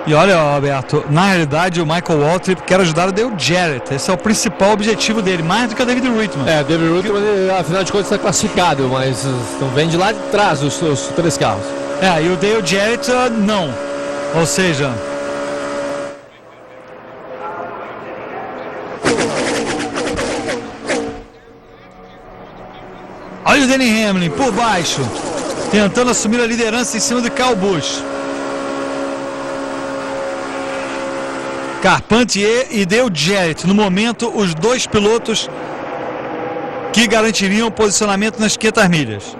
E olha, Alberto, na realidade o Michael Waltrip quer ajudar o Dale Jarrett. Esse é o principal objetivo dele, mais do que o David Reutemann. David Reutemann, afinal de contas, está classificado, mas vem de lá de trás os 3 carros. E o Dale Jarrett não. Ou seja... Olha o Denny Hamlin por baixo, tentando assumir a liderança em cima do Kyle Busch. Carpentier e Dale Jarrett, no momento, os 2 pilotos que garantiriam o posicionamento nas 500 milhas.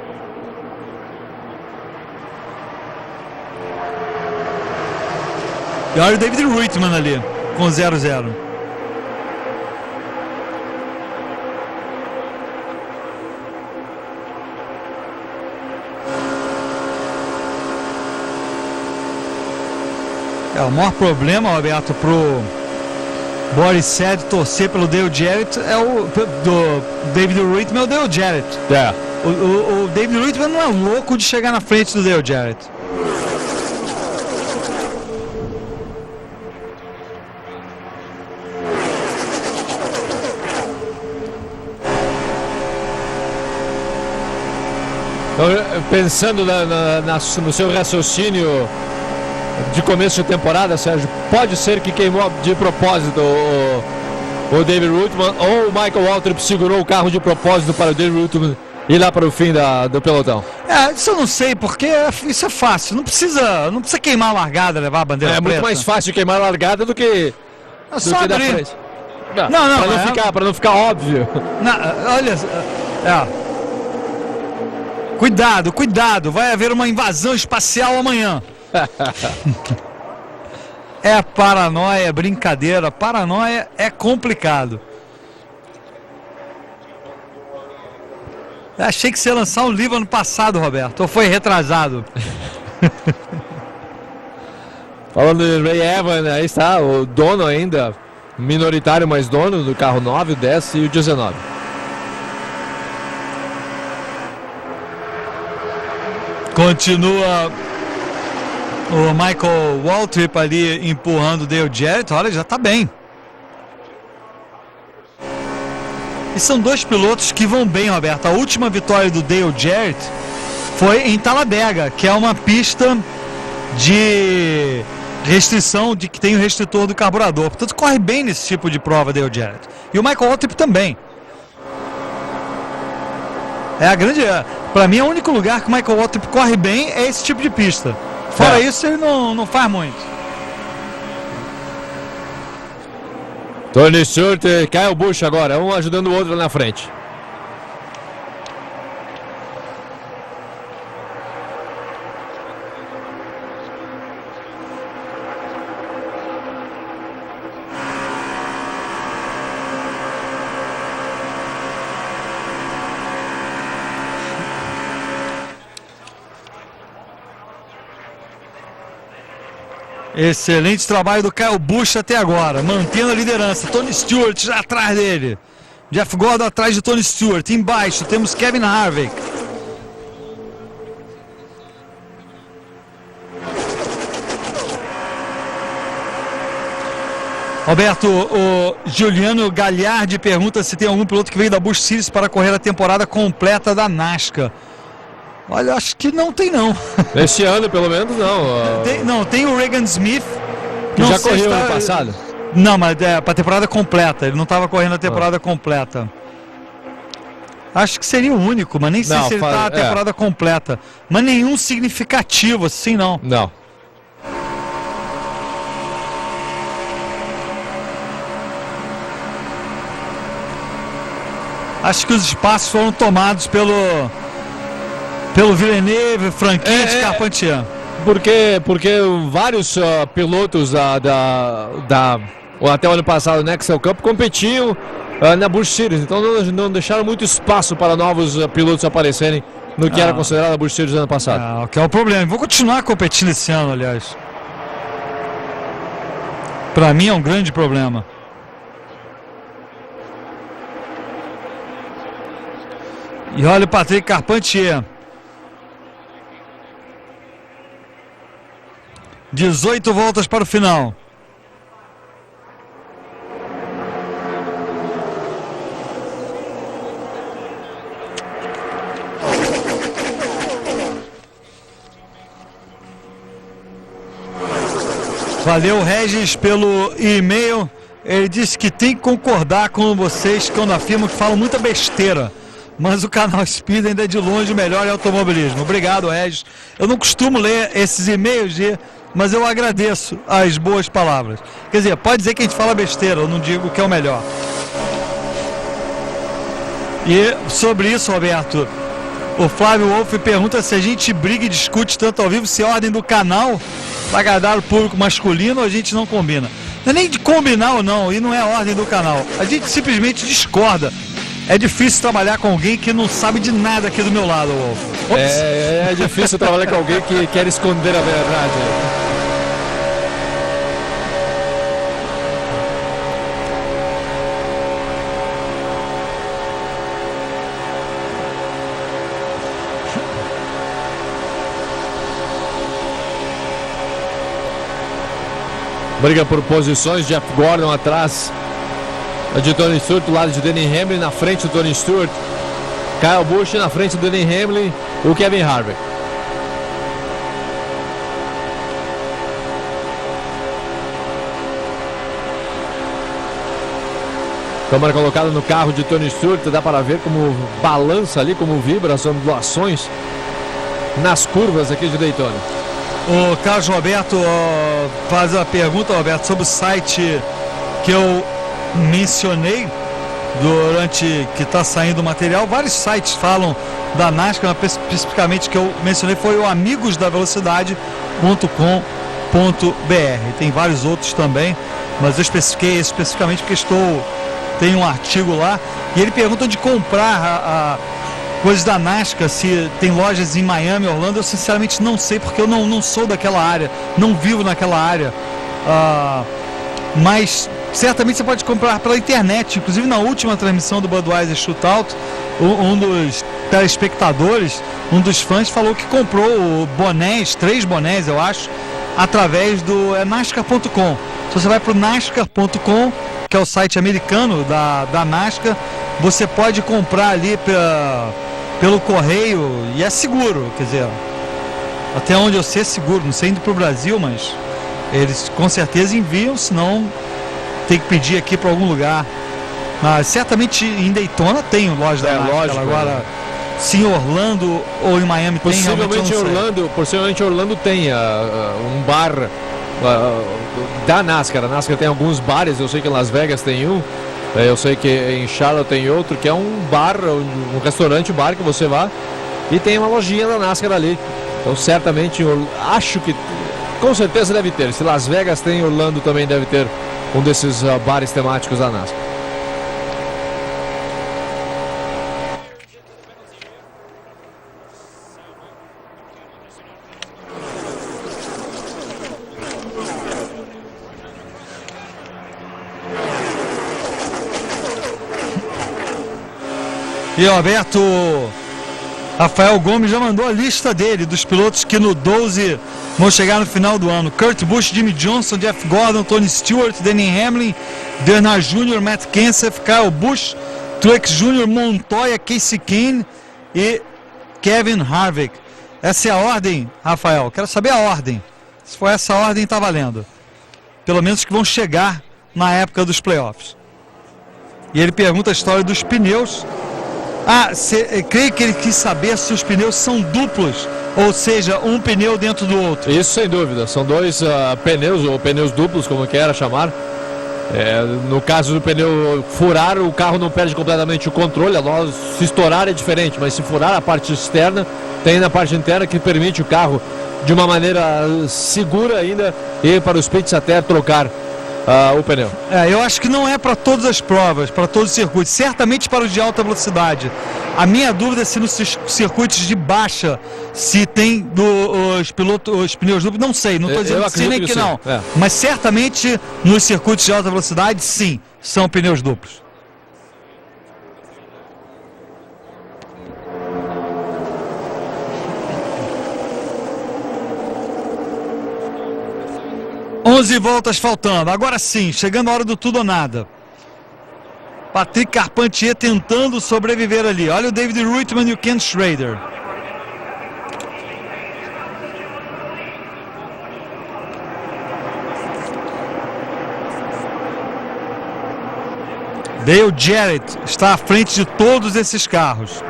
E olha o David Reutemann ali, com 0-0. O maior problema, Roberto, pro Boris Said torcer pelo Dale Jarrett é o do David Reutemann, é o Dale Jarrett. O David Reutemann não é louco de chegar na frente do Dale Jarrett. Então, pensando no seu raciocínio de começo de temporada, Sérgio, pode ser que queimou de propósito o David Reutemann, ou o Michael Waltrip segurou o carro de propósito para o David Reutemann ir lá para o fim do pelotão. Isso eu não sei, porque isso é fácil. Não precisa queimar a largada, levar a bandeira preta. É muito mais fácil queimar a largada do que, só que da abrir. frente. Não, Para não ficar óbvio. Olha, Cuidado, vai haver uma invasão espacial amanhã. É paranoia, é brincadeira. Paranoia é complicado. Eu achei que você ia lançar um livro ano passado, Roberto, ou foi retrasado? Falando de Ray Evans, aí está o dono ainda, minoritário, mas dono do carro 9, o 10 e o 19. Continua o Michael Waltrip ali empurrando o Dale Jarrett. Olha, já está bem. E são dois pilotos que vão bem, Roberto. A última vitória do Dale Jarrett foi em Talladega, que é uma pista de restrição, de que tem o restritor do carburador. Portanto, corre bem nesse tipo de prova, Dale Jarrett. E o Michael Waltrip também. Para mim, é o único lugar que o Michael Waltrip corre bem é esse tipo de pista. Fora isso, ele não faz muito. Tony Stewart e Kyle Busch agora, um ajudando o outro lá na frente. Excelente trabalho do Kyle Busch até agora, mantendo a liderança. Tony Stewart já atrás dele. Jeff Gordon atrás de Tony Stewart. Embaixo temos Kevin Harvick. Roberto, o Giuliano Gagliardi pergunta se tem algum piloto que veio da Busch Series para correr a temporada completa da NASCAR. Olha, acho que não tem não. Esse ano, pelo menos, não. Tem o Regan Smith. Que já correu ano passado? Não, mas para a temporada completa. Ele não estava correndo a temporada completa. Acho que seria o único, mas nem sei se ele está na temporada completa. Mas nenhum significativo, assim, não. Não. Acho que os espaços foram tomados pelo Villeneuve, Franchitti, Carpentier. Porque vários pilotos até o ano passado no Excel Cup competiam na Busch Series, então não deixaram muito espaço para novos pilotos aparecerem no que era considerado a Busch Series do ano passado. Que é o problema. Vou continuar competindo esse ano, aliás. Para mim é um grande problema. E olha o Patrick Carpentier. 18 voltas para o final. Valeu, Regis, pelo e-mail. Ele disse que tem que concordar com vocês quando afirmam que falam muita besteira. Mas o canal Speed ainda é de longe o melhor em automobilismo. Obrigado, Regis. Eu não costumo ler esses e-mails, mas eu agradeço as boas palavras. Quer dizer, pode dizer que a gente fala besteira, eu não digo que é o melhor. E sobre isso, Roberto, o Flávio Wolff pergunta se a gente briga e discute tanto ao vivo, se a ordem do canal vai agradar o público masculino ou a gente não combina. Não é nem de combinar ou não, e não é a ordem do canal. A gente simplesmente discorda. É difícil trabalhar com alguém que não sabe de nada aqui do meu lado, Wolff. É difícil trabalhar com alguém que quer esconder a verdade. Briga por posições, Jeff Gordon atrás de Tony Stewart, do lado de Denny Hamlin, na frente do Tony Stewart, Kyle Busch na frente do Denny Hamlin, o Kevin Harvick. Câmera colocada no carro de Tony Stewart, dá para ver como balança ali, como vibra as ondulações nas curvas aqui de Daytona. O Carlos Roberto faz a pergunta, Roberto, sobre o site que eu mencionei durante que está saindo o material. Vários sites falam da NASCAR, mas especificamente que eu mencionei foi o amigosdavelocidade.com.br. Tem vários outros também, mas eu especifiquei especificamente porque tem um artigo lá, e ele pergunta de comprar coisas da NASCAR, se tem lojas em Miami, Orlando. Eu sinceramente não sei, porque eu não sou daquela área, não vivo naquela área, mas certamente você pode comprar pela internet. Inclusive na última transmissão do Budweiser Shootout, um dos telespectadores, um dos fãs, falou que comprou bonés, 3 bonés eu acho, através do NASCAR.com. Se você vai para o NASCAR.com, que é o site americano da NASCAR, você pode comprar ali pelo correio, e é seguro, quer dizer, até onde eu sei é seguro. Não sei indo para o Brasil, mas eles com certeza enviam, senão tem que pedir aqui para algum lugar. Mas certamente em Daytona tem loja da NASCAR. Lógico, agora, se em Orlando ou em Miami tem, possivelmente Orlando tem um bar da NASCAR. A NASCAR tem alguns bares, eu sei que em Las Vegas tem um, eu sei que em Charlotte tem outro, que é um bar, um restaurante, bar que você vai e tem uma lojinha da NASCAR ali. Então certamente, acho que com certeza deve ter. Se Las Vegas tem, Orlando também deve ter um desses bares temáticos da NASCAR. E o Alberto Rafael Gomes já mandou a lista dele, dos pilotos que no 12 vão chegar no final do ano: Kurt Busch, Jimmy Johnson, Jeff Gordon, Tony Stewart, Denny Hamlin, Bernard Jr., Matt Kenseth, Kyle Busch, Truex Jr., Montoya, Casey Kane e Kevin Harvick. Essa é a ordem, Rafael? Quero saber a ordem. Se for essa ordem, tá valendo. Pelo menos que vão chegar na época dos playoffs. E ele pergunta a história dos pneus. Creio que ele quis saber se os pneus são duplos, ou seja, um pneu dentro do outro. Isso sem dúvida, são 2 pneus, ou pneus duplos, como queira chamar. No caso do pneu furar, o carro não perde completamente o controle. Se estourar é diferente, mas se furar a parte externa, tem na parte interna que permite o carro de uma maneira segura ainda ir para os pits até trocar o pneu. Eu acho que não é para todas as provas, para todos os circuitos, certamente para os de alta velocidade. A minha dúvida é se nos circuitos de baixa, se tem os pneus duplos, não sei, não estou dizendo sim nem que não. Mas certamente nos circuitos de alta velocidade, sim, são pneus duplos. Onze voltas faltando, agora sim, chegando a hora do tudo ou nada. Patrick Carpentier tentando sobreviver ali. Olha o David Reutemann e o Ken Schrader. Dale Jarrett está à frente de todos esses carros.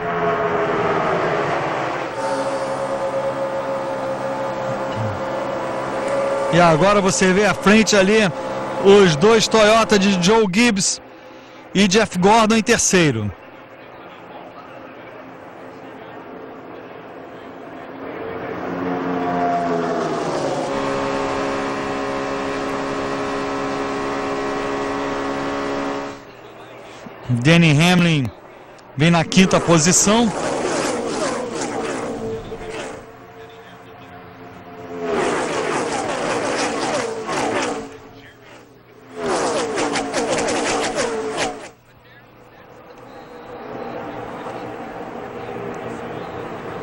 E agora você vê à frente ali os 2 Toyota de Joe Gibbs e Jeff Gordon em terceiro. Denny Hamlin vem na 5ª posição.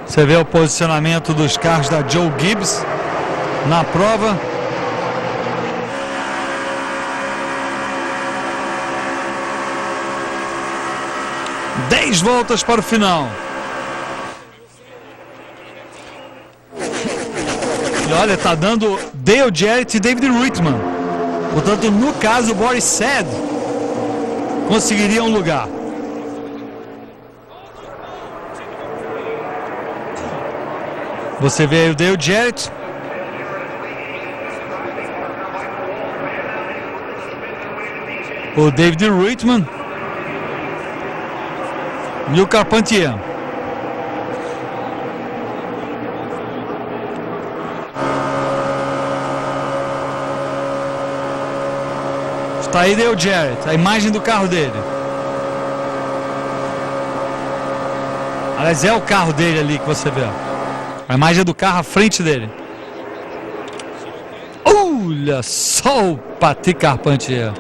Você vê o posicionamento dos carros da Joe Gibbs na prova. Dez voltas para o final. E olha, está dando Dale Jarrett e David Reutemann. Portanto, no caso, o Boris Said conseguiria um lugar. Você vê aí o Dale Jarrett. O David Reitman. E o Carpentier. Está aí Dale Jarrett, a imagem do carro dele. Aliás, é o carro dele ali que você vê. A imagem do carro à frente dele. Olha só o Patrick Carpentier.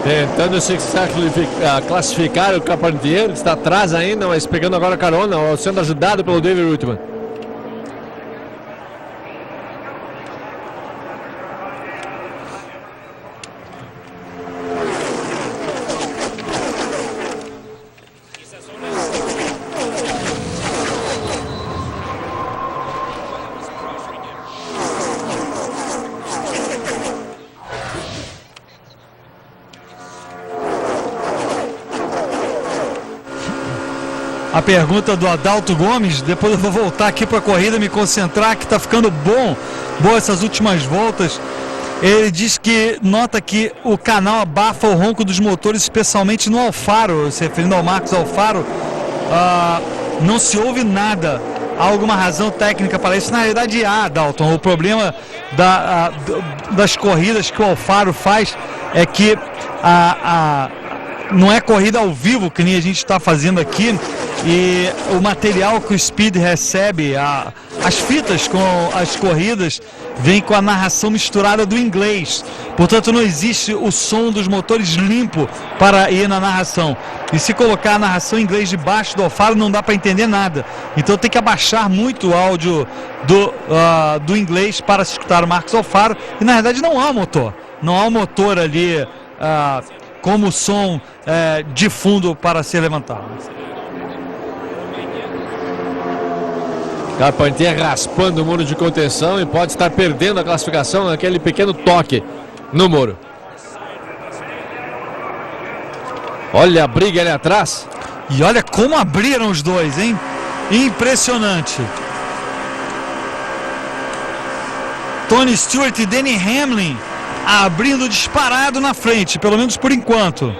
Tentando se classificar o Carpentier, que está atrás ainda, mas pegando agora carona, sendo ajudado pelo David Reitman. A pergunta do Adalto Gomes, depois eu vou voltar aqui para a corrida, me concentrar, que está ficando boa essas últimas voltas. Ele diz que nota que o canal abafa o ronco dos motores, especialmente no Alfaro, se referindo ao Marcos Alfaro. Não se ouve nada. Há alguma razão técnica para isso? Na realidade há, Dalton. O problema das corridas que o Alfaro faz é que não é corrida ao vivo, que nem a gente está fazendo aqui, e o material que o Speed recebe, as fitas com as corridas, vem com a narração misturada do inglês. Portanto, não existe o som dos motores limpo para ir na narração. E se colocar a narração em inglês debaixo do Alfaro, não dá para entender nada. Então tem que abaixar muito o áudio do inglês para se escutar o Marcos Alfaro. E na verdade não há motor. Não há um motor ali como som de fundo para ser levantado. Carpentier raspando o muro de contenção e pode estar perdendo a classificação naquele pequeno toque no muro. Olha a briga ali atrás. E olha como abriram os dois, hein? Impressionante. Tony Stewart e Denny Hamlin abrindo disparado na frente, pelo menos por enquanto.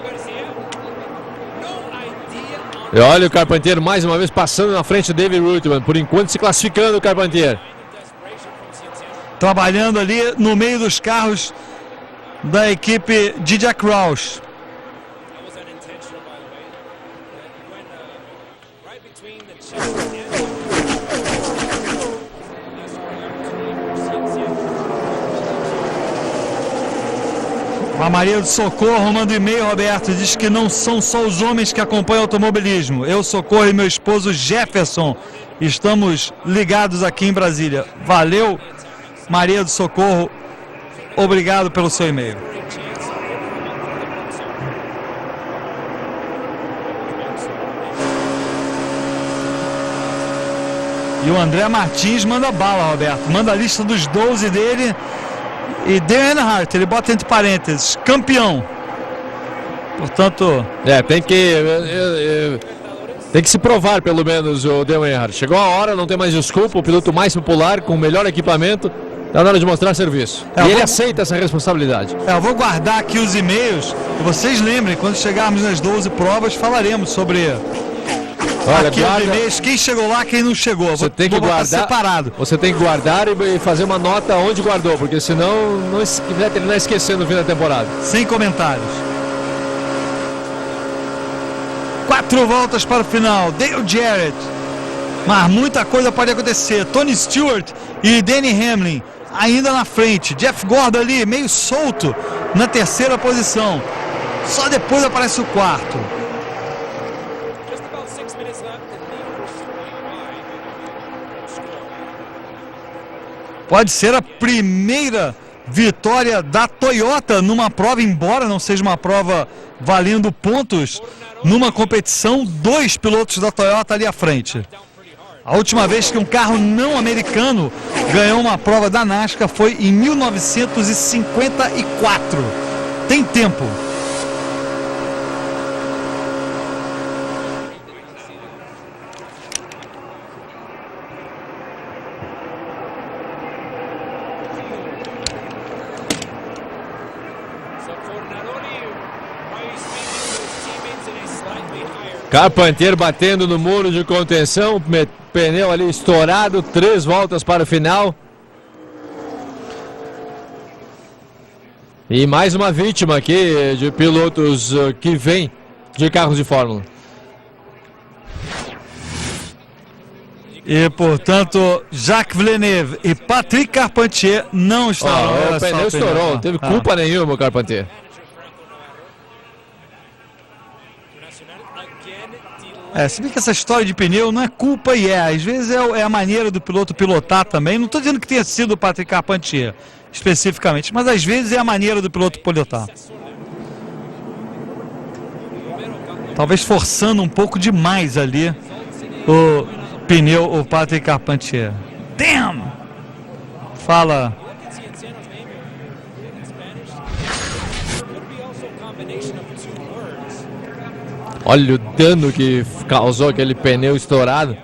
E olha o Carpentier mais uma vez passando na frente do David Reitman, por enquanto se classificando o Carpentier. Trabalhando ali no meio dos carros da equipe de Jack Roush. A Maria do Socorro manda um e-mail, Roberto, diz que não são só os homens que acompanham o automobilismo. Eu, Socorro, e meu esposo Jefferson estamos ligados aqui em Brasília. Valeu, Maria do Socorro, obrigado pelo seu e-mail. E o André Martins manda bala, Roberto, manda a lista dos 12 dele. E Dale Earnhardt, ele bota entre parênteses, campeão. Portanto... tem que se provar pelo menos o Dale Earnhardt. Chegou a hora, não tem mais desculpa, o piloto mais popular, com o melhor equipamento, está na hora de mostrar serviço. E ele aceita essa responsabilidade. Eu vou guardar aqui os e-mails, e vocês lembrem, quando chegarmos nas 12 provas, falaremos sobre... Olha, aqui os e-mails, quem chegou lá, quem não chegou. Você tem que guardar separado. Você tem que guardar e fazer uma nota onde guardou, porque senão vai terminar esquecendo no fim da temporada. Sem comentários. 4 voltas para o final. Dale Jarrett. Mas muita coisa pode acontecer. Tony Stewart e Denny Hamlin ainda na frente. Jeff Gordon ali, meio solto, na terceira posição. Só depois aparece o quarto. Pode ser a primeira vitória da Toyota numa prova, embora não seja uma prova valendo pontos, numa competição, 2 pilotos da Toyota ali à frente. A última vez que um carro não americano ganhou uma prova da NASCAR foi em 1954. tem tempo. Carpentier batendo no muro de contenção, pneu ali estourado, 3 voltas para o final. E mais uma vítima aqui de pilotos que vêm de carros de Fórmula. E, portanto, Jacques Villeneuve e Patrick Carpentier não estarão. O pneu estourou, não teve culpa nenhuma, Carpentier. Se bem que essa história de pneu não é culpa às vezes é a maneira do piloto pilotar também. Não estou dizendo que tenha sido o Patrick Carpentier especificamente, mas às vezes é a maneira do piloto pilotar. Talvez forçando um pouco demais ali o pneu, o Patrick Carpentier. Damn! Fala. Olha o dano que causou aquele pneu estourado.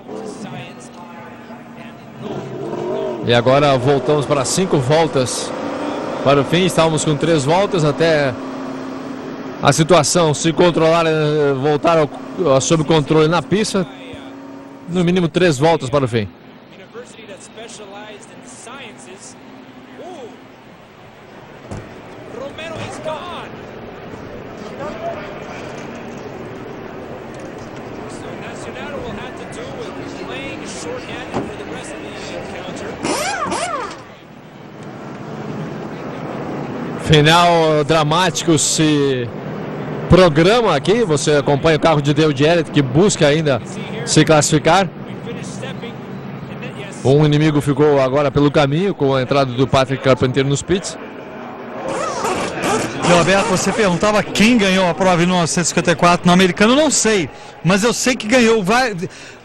E agora voltamos para 5 voltas para o fim. Estávamos com 3 voltas até a situação se controlar, voltar sob controle na pista. No mínimo 3 voltas para o fim. Final dramático se programa aqui. Você acompanha o carro de Dale Jarrett, que busca ainda se classificar. Um inimigo ficou agora pelo caminho com a entrada do Patrick Carpentier nos pits. Roberto, você perguntava quem ganhou a prova em 1954 no americano. Eu não sei, mas eu sei que ganhou.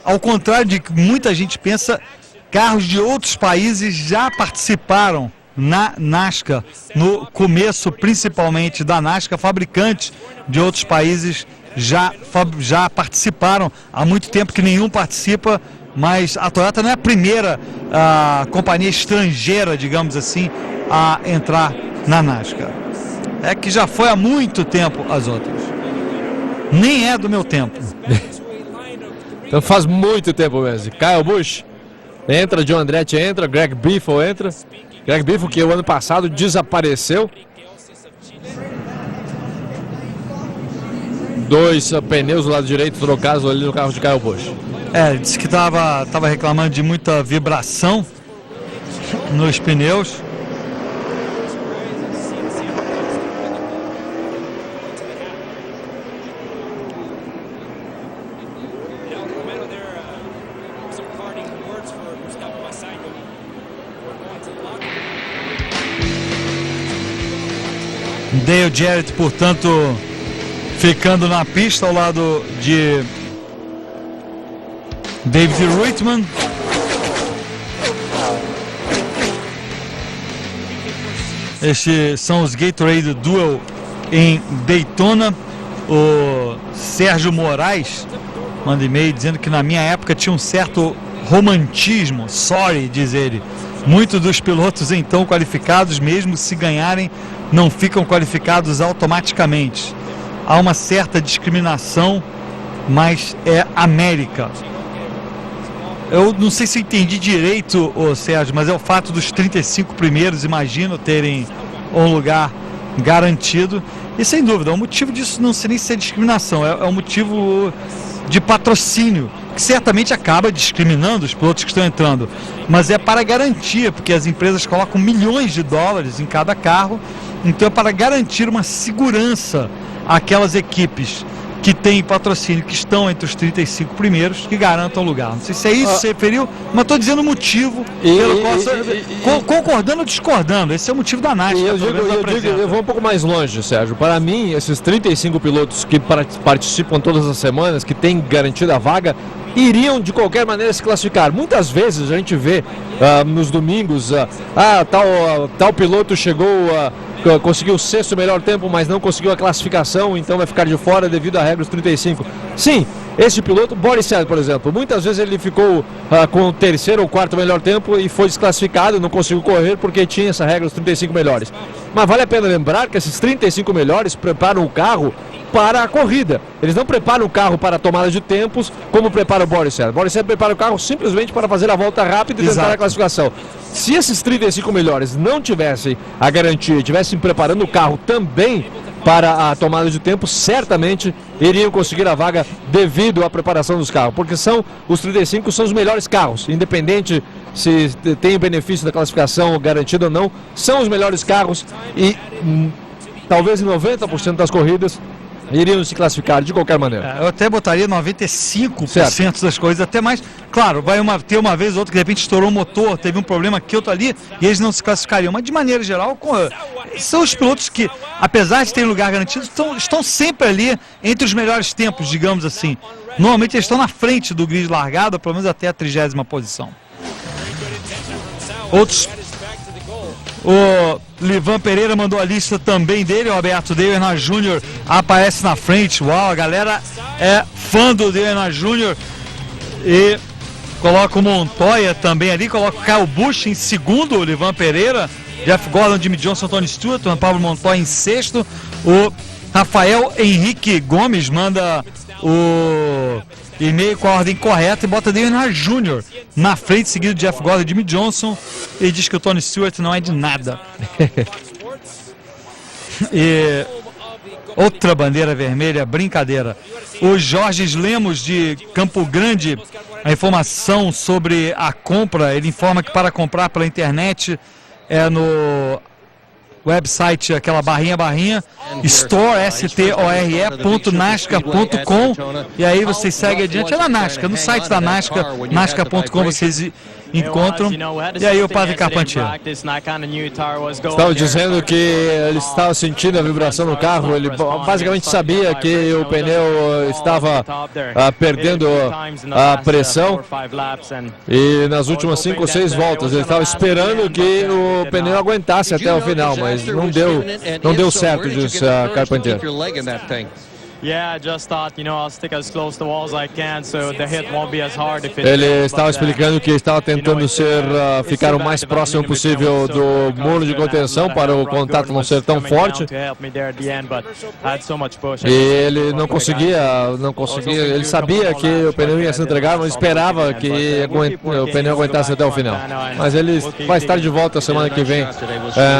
Ao contrário de que muita gente pensa, carros de outros países já participaram na NASCAR, no começo principalmente da NASCAR. Fabricantes de outros países já participaram. Há muito tempo que nenhum participa, mas a Toyota não é a primeira companhia estrangeira, digamos assim, a entrar na NASCAR. É que já foi há muito tempo as outras. Nem é do meu tempo. Então faz muito tempo mesmo. Kyle Busch entra, John Andretti entra, Greg Biffle entra. Greg Biffle, que o ano passado desapareceu. 2 pneus do lado direito trocados ali no carro de Kyle Busch. Disse que estava reclamando de muita vibração nos pneus. Dale Jarrett, portanto, ficando na pista ao lado de David Reitman. Estes são os Gatorade Duel em Daytona. O Sérgio Moraes manda e-mail dizendo que na minha época tinha um certo romantismo. Sorry, diz ele. Muitos dos pilotos então qualificados, mesmo se ganharem, não ficam qualificados automaticamente. Há uma certa discriminação, mas é América. Eu não sei se entendi direito, Sérgio, mas é o fato dos 35 primeiros, imagino, terem um lugar garantido. E sem dúvida, o motivo disso não sei nem se é discriminação, é um motivo de patrocínio, que certamente acaba discriminando os pilotos que estão entrando, mas é para garantia, porque as empresas colocam milhões de dólares em cada carro, então é para garantir uma segurança àquelas equipes que têm patrocínio, que estão entre os 35 primeiros, que garantam lugar. Não sei se é isso que você referiu, mas estou dizendo o motivo pelo qual, concordando ou discordando, esse é o motivo da NASCAR. Eu vou um pouco mais longe, Sérgio. Para mim, esses 35 pilotos que participam todas as semanas, que têm garantida a vaga, iriam de qualquer maneira se classificar. Muitas vezes a gente vê nos domingos, tal piloto chegou, conseguiu o 6º melhor tempo, mas não conseguiu a classificação, então vai ficar de fora devido à regra dos 35. Sim, esse piloto, Boris Said, por exemplo, muitas vezes ele ficou com o 3º ou 4º melhor tempo e foi desclassificado, não conseguiu correr porque tinha essa regra dos 35 melhores. Mas vale a pena lembrar que esses 35 melhores preparam o carro para a corrida. Eles não preparam o carro para a tomada de tempos como prepara o Boris Said. O Boris Said prepara o carro simplesmente para fazer a volta rápida e tentar a classificação. Se esses 35 melhores não tivessem a garantia e tivessem preparando o carro também para a tomada de tempo, certamente iriam conseguir a vaga devido à preparação dos carros, porque os 35 são os melhores carros, independente se tem o benefício da classificação garantido ou não, são os melhores carros e talvez em 90% das corridas iriam se classificar de qualquer maneira. Eu até botaria 95% das coisas, até mais. Claro, vai ter uma vez ou outra que de repente estourou o motor, teve um problema aqui, outro ali, e eles não se classificariam. Mas de maneira geral, são os pilotos que, apesar de terem lugar garantido, estão sempre ali entre os melhores tempos, digamos assim. Normalmente eles estão na frente do grid largado, pelo menos até a 30ª posição. Outros... O Livan Pereira mandou a lista também dele, o Roberto Dale Earnhardt Jr. aparece na frente. Uau, a galera é fã do Dale Earnhardt Jr. E coloca o Montoya também ali, coloca o Kyle Busch em segundo, o Livan Pereira, Jeff Gordon, Jimmy Johnson, Tony Stewart, o Pablo Montoya em sexto. O Rafael Henrique Gomes manda o e-mail com a ordem correta e bota Dale Earnhardt Jr. na frente, seguido de Jeff Gordon e Jimmy Johnson, e diz que o Tony Stewart não é de nada. E outra bandeira vermelha, brincadeira. O Jorge Lemos de Campo Grande, a informação sobre a compra, ele informa que para comprar pela internet é no website, aquela barrinha, store.nascar.com, e aí vocês seguem adiante, é na NASCAR, no site da NASCAR, nascar.com vocês encontram, e aí o Padre Carpentier. Estava dizendo que ele estava sentindo a vibração no carro, ele basicamente sabia que o pneu estava perdendo a pressão, e nas últimas 5 ou 6 voltas ele estava esperando que o pneu aguentasse até o final, mas não deu certo, disse a Carpentier. Ele estava explicando que estava tentando ficar o mais próximo possível do muro de contenção para o contato não ser tão forte. E ele não conseguia, ele sabia que o pneu ia se entregar, mas esperava que o pneu aguentasse até o final. Mas ele vai estar de volta semana que vem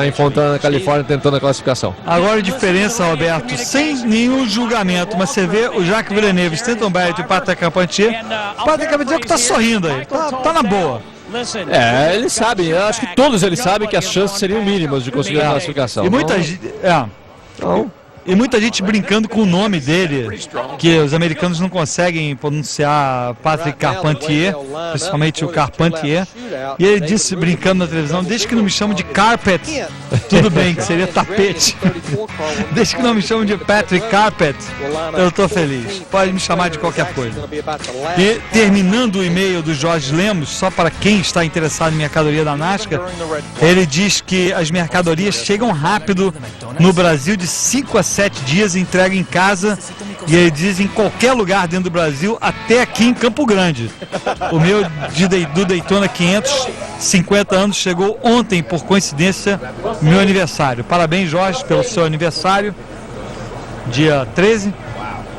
em Fontana, Califórnia, tentando a classificação. Agora a diferença, Roberto, sem nenhum julgamento, mas você vê o Jacques Villeneuve, Stanton Barrett e o Patrick Carpentier. O Patrick Carpentier que está sorrindo aí, tá na boa. Eles sabem, eu acho que todos eles sabem que as chances seriam mínimas de conseguir a classificação. E muita gente brincando com o nome dele, que os americanos não conseguem pronunciar Patrick Carpentier, principalmente o Carpentier. E ele disse, brincando na televisão, desde que não me chamam de Carpet, tudo bem, que seria tapete. Desde que não me chamam de Patrick Carpet, eu estou feliz. Pode me chamar de qualquer coisa. E terminando o e-mail do Jorge Lemos, só para quem está interessado em mercadoria da NASCAR, ele diz que as mercadorias chegam rápido no Brasil, de 5 a 7 dias, entrega em casa, e ele diz em qualquer lugar dentro do Brasil, até aqui em Campo Grande. O meu do Daytona 500, 50 anos, chegou ontem, por coincidência, meu aniversário. Parabéns, Jorge, pelo seu aniversário, dia 13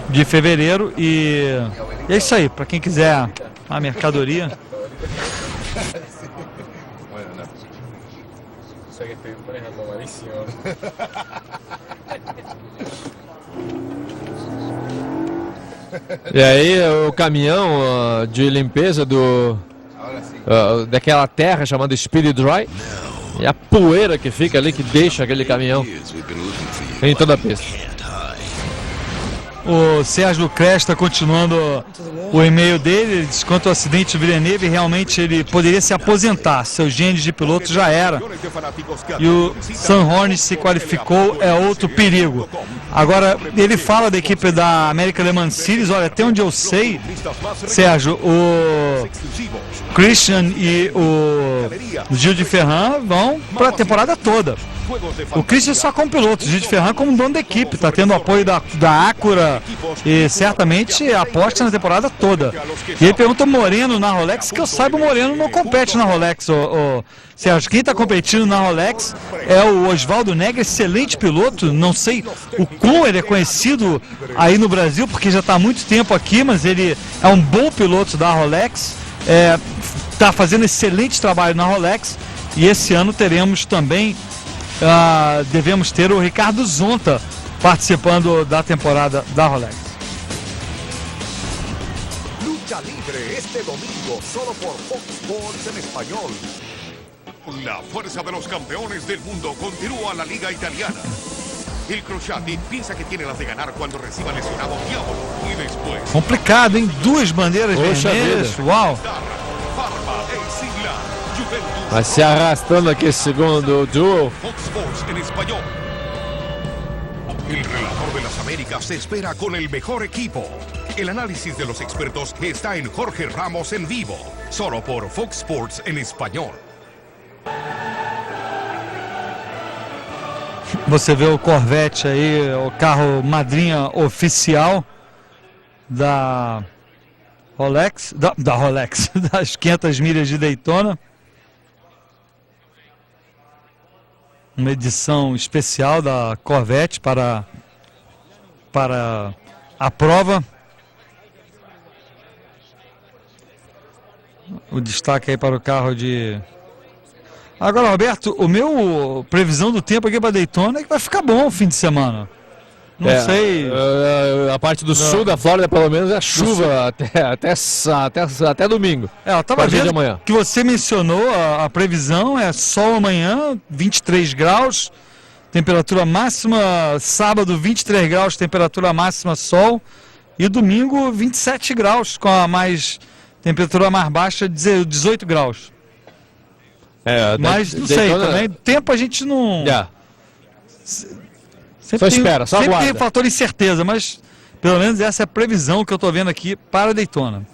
de fevereiro, e é isso aí, para quem quiser a mercadoria. E aí o caminhão de limpeza daquela terra chamada Speed Dry, e a poeira que fica ali, que deixa aquele caminhão em toda a pista. O Sérgio Cresta continuando o e-mail dele, ele diz quanto ao acidente de Villeneuve, realmente ele poderia se aposentar, seus genes de piloto já era. E o Sam Horn se qualificou, é outro perigo. Agora, ele fala da equipe da América Le Mans Series, olha, até onde eu sei, Sérgio, o Christian e o Gil de Ferran vão para a temporada toda. O Christian só como piloto, o Gil de Ferran como dono da equipe, está tendo apoio da Acura e certamente aposta na temporada toda. E ele pergunta o Moreno na Rolex, que eu saiba o Moreno não compete na Rolex, Sérgio. Quem está competindo na Rolex é o Oswaldo Negra, excelente piloto, não sei o quão ele é conhecido aí no Brasil, porque já está há muito tempo aqui, mas ele é um bom piloto da Rolex, está fazendo excelente trabalho na Rolex, e esse ano teremos também devemos ter o Ricardo Zonta participando da temporada da Rolex. Lucha libre este domingo solo por Fox Sports en español. La fuerza de los campeones del mundo continúa la liga italiana. El Crociati piensa que tiene las de ganar cuando reciba lesionado Diavolo y después. Complicado, hein? Duas bandeiras vermelhas. Uau! Vai se arrastando aqui esse segundo duo. Fox Sports en español. El relator de las Américas se espera con el mejor equipo. El análisis de los expertos está en Jorge Ramos en vivo, solo por Fox Sports en español. Você vê o Corvette aí, o carro madrinha oficial da Rolex, da Rolex, das 500 milhas de Daytona. Uma edição especial da Corvette para a prova. O destaque aí para o carro de... Agora, Roberto, o meu previsão do tempo aqui para Daytona é que vai ficar bom o fim de semana. Não sei. A parte do sul da Flórida, pelo menos, é chuva até domingo. Eu estava vendo que você mencionou a previsão, é sol amanhã, 23 graus, temperatura máxima, sábado 23 graus, temperatura máxima sol, e domingo 27 graus, com a temperatura mais baixa, 18 graus. Mas não sei, também tempo a gente não... Só espera, só aguarda. Sempre tem fator incerteza, mas pelo menos essa é a previsão que eu estou vendo aqui para Daytona.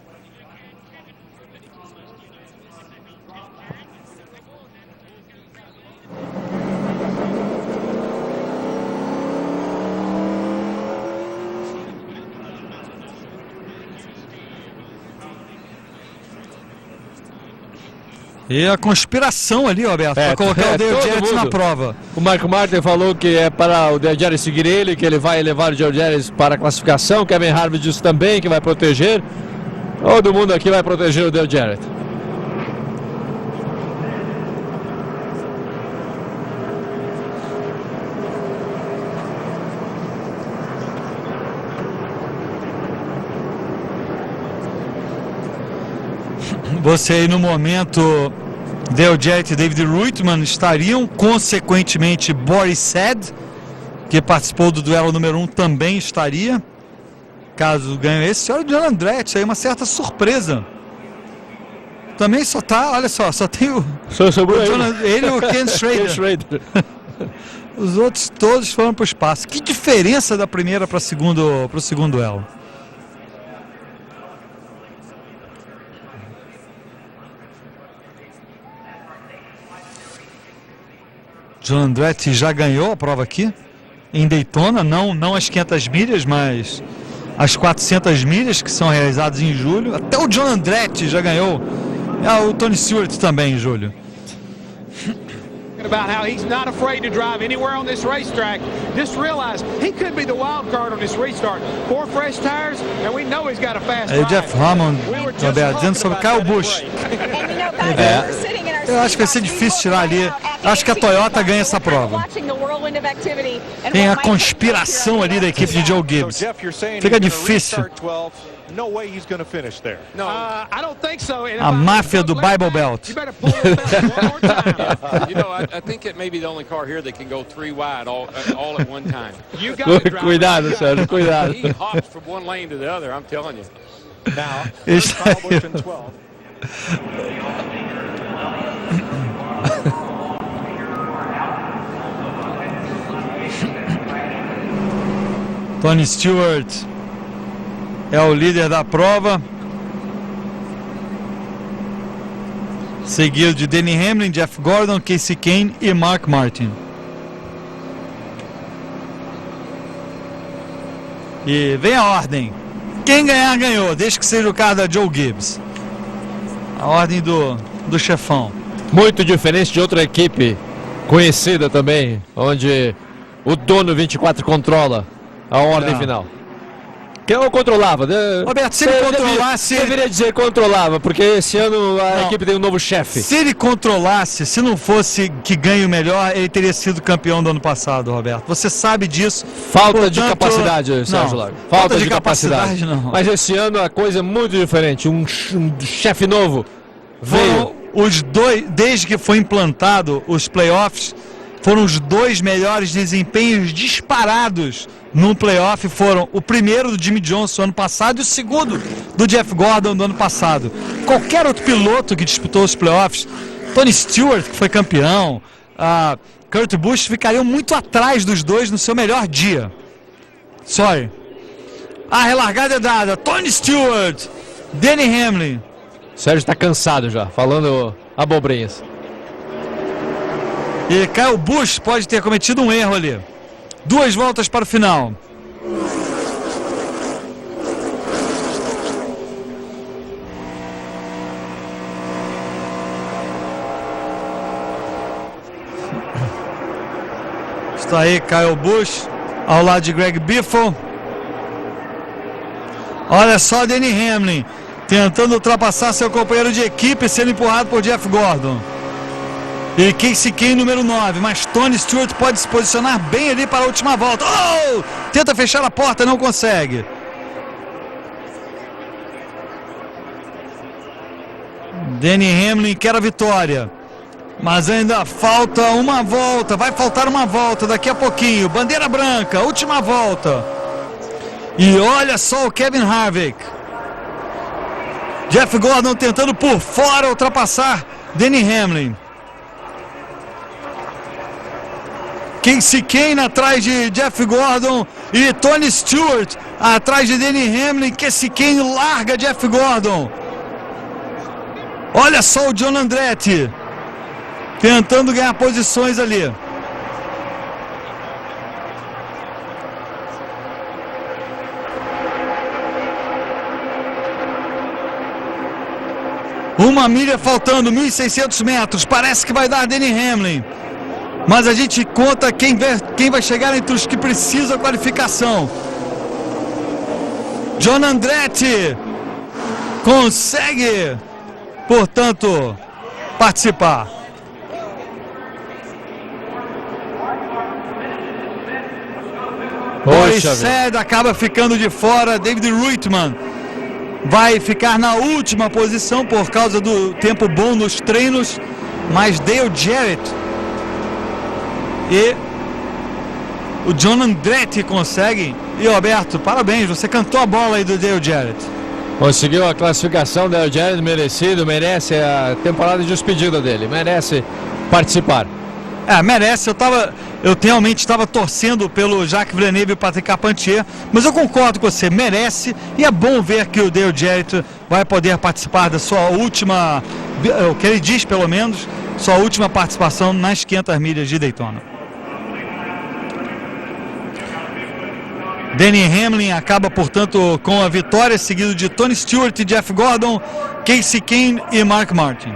E a conspiração ali, Roberto, para colocar o Dale Jarrett na prova. O Marco Martin falou que é para o Dale Jarrett seguir ele, que ele vai levar o Dale Jarrett para a classificação. Kevin Harvick disse também que vai proteger. Todo mundo aqui vai proteger o Dale Jarrett. Você aí no momento, Dale Jarrett e David Reutemann estariam, consequentemente Boris Said, que participou do duelo número 1, também estaria, caso ganhe esse. Olha o John Andretti aí, uma certa surpresa. Também só tá, olha só tem o... ele e o Ken Schrader. Os outros todos foram para o espaço. Que diferença da primeira para o segundo duelo. John Andretti já ganhou a prova aqui em Daytona, não as 500 milhas, mas as 400 milhas que são realizadas em julho. Até o John Andretti já ganhou. O Tony Stewart também em julho. About how he's not afraid to drive anywhere on this racetrack. Just realize he could be the wild card on this restart. 4 fresh tires, and we know he's got a fast ride. Aí o Jeff Hammond também dizendo sobre Kyle Busch. Eu acho que vai ser difícil tirar ali Acho que a Toyota ganha essa prova. Tem a conspiração ali da equipe de Joe Gibbs. Fica difícil. No way he's going to finish there. No, I don't think so. A máfia do Bible Belt. You better pull it back one more time. You know, I think it may be the only car here that can go 3 wide all at one time. You got it, driver. Cuidado, Sérgio, cuidado. He hops from one lane to the other, I'm telling you. Now, Isso Kyle aí. Busch in 12. Tony Stewart é o líder da prova, seguido de Denny Hamlin, Jeff Gordon, Kasey Kahne e Mark Martin. E vem a ordem. Quem ganhar, ganhou, desde que seja o carro da Joe Gibbs. A ordem do chefão. Muito diferente de outra equipe conhecida também, onde o dono 24 controla a ordem Não. final. Que eu controlava. Roberto, se ele controlasse... Deveria dizer controlava, porque esse ano a Não. equipe tem um novo chefe. Se ele controlasse, se não fosse que ganhe o melhor, ele teria sido campeão do ano passado, Roberto. Você sabe disso. Falta de Portanto, capacidade, Sérgio não. Lago. Falta de capacidade, não. Mas esse ano a coisa é muito diferente. Um chefe novo veio. Foram os dois, desde que foi implantado os playoffs, foram os dois melhores desempenhos disparados num playoff. Foram o primeiro do Jimmy Johnson ano passado e o segundo do Jeff Gordon do ano passado. Qualquer outro piloto que disputou os playoffs, Tony Stewart, que foi campeão, Kurt Busch, ficariam muito atrás dos dois no seu melhor dia. Sorry. A relargada é dada. Tony Stewart, Denny Hamlin. Sérgio está cansado já, falando abobrinhas. E Kyle Busch pode ter cometido um erro ali. 2 voltas para o final. Está aí Kyle Busch ao lado de Greg Biffle. Olha só Denny Hamlin tentando ultrapassar seu companheiro de equipe, sendo empurrado por Jeff Gordon. E Kasey Kahne número 9, mas Tony Stewart pode se posicionar bem ali para a última volta. Oh! Tenta fechar a porta, não consegue. Denny Hamlin quer a vitória, mas ainda falta uma volta, vai faltar uma volta daqui a pouquinho. Bandeira branca, última volta. E olha só o Kevin Harvick. Jeff Gordon tentando por fora ultrapassar Denny Hamlin. Kasey Kahne atrás de Jeff Gordon e Tony Stewart atrás de Denny Hamlin. Kasey Kahne larga Jeff Gordon. Olha só o John Andretti tentando ganhar posições ali. Uma milha faltando, 1.600 metros. Parece que vai dar Denny Hamlin. Mas a gente conta quem vai chegar entre os que precisam da qualificação. John Andretti consegue, portanto, participar. Boised acaba ficando de fora. David Reutemann vai ficar na última posição por causa do tempo bom nos treinos. Mas Dale Jarrett e o John Andretti conseguem. E Roberto, parabéns, você cantou a bola aí do Dale Jarrett. Conseguiu a classificação, Dale Jarrett, merecido, merece a temporada de despedida dele, merece participar. Merece, eu realmente estava torcendo pelo Jacques Villeneuve e o Patrick Carpentier, mas eu concordo com você, merece, e é bom ver que o Dale Jarrett vai poder participar da sua última, o que ele diz pelo menos, sua última participação nas 500 milhas de Daytona. Denny Hamlin acaba, portanto, com a vitória, seguido de Tony Stewart e Jeff Gordon, Kasey Kahne e Mark Martin.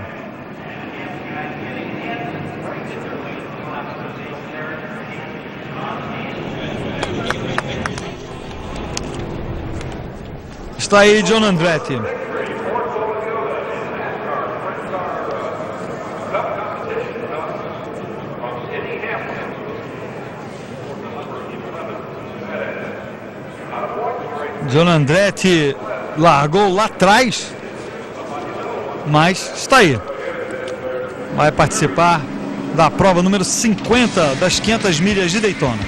Está aí John Andretti. John Andretti largou lá atrás, mas está aí. Vai participar da prova número 50 das 500 milhas de Daytona.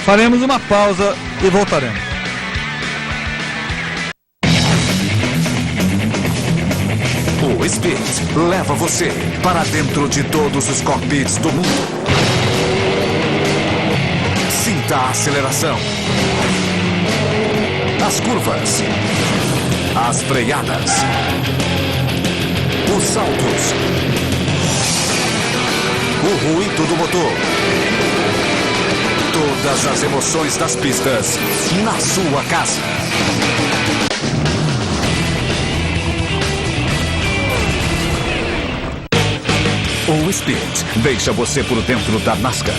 Faremos uma pausa e voltaremos. O Speed leva você para dentro de todos os cockpits do mundo. Sinta a aceleração, as curvas, as freadas, os saltos, o ruído do motor. Todas as emoções das pistas na sua casa. O Speed deixa você por dentro da NASCAR.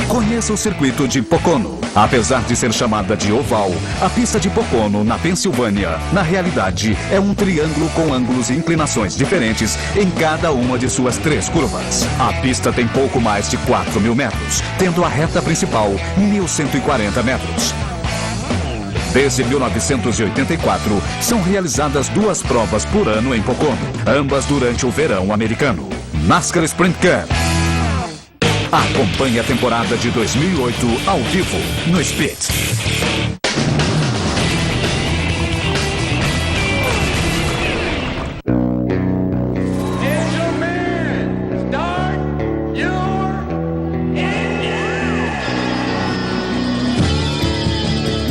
Conheça o circuito de Pocono. Apesar de ser chamada de oval, a pista de Pocono, na Pensilvânia, na realidade é um triângulo com ângulos e inclinações diferentes em cada uma de suas 3 curvas. A pista tem pouco mais de 4.000 metros, tendo a reta principal 1.140 metros. Desde 1984, são realizadas 2 provas por ano em Pocono, ambas durante o verão americano. NASCAR Sprint Cup. Acompanhe a temporada de 2008 ao vivo no Speed.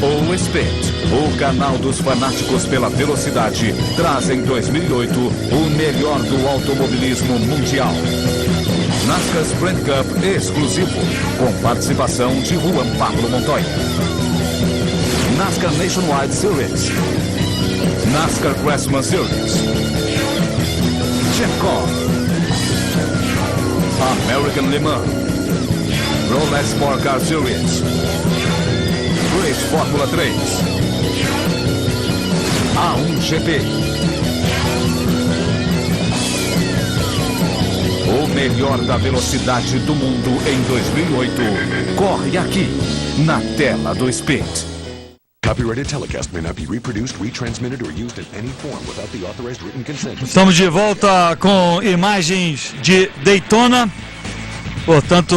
O Speed, o canal dos fanáticos pela velocidade, traz em 2008 o melhor do automobilismo mundial. NASCAR Sprint Cup exclusivo, com participação de Juan Pablo Montoya. NASCAR Nationwide Series, NASCAR Craftsman Series, Chevcor, American Le Mans, Rolex Sport Car Series, Race Fórmula 3, A1GP. O melhor da velocidade do mundo em 2008 corre aqui, na tela do Speed. Copyrighted telecast may not be reproduced, retransmitted or used in any form without the authorized written consent. Estamos de volta com imagens de Daytona. Portanto,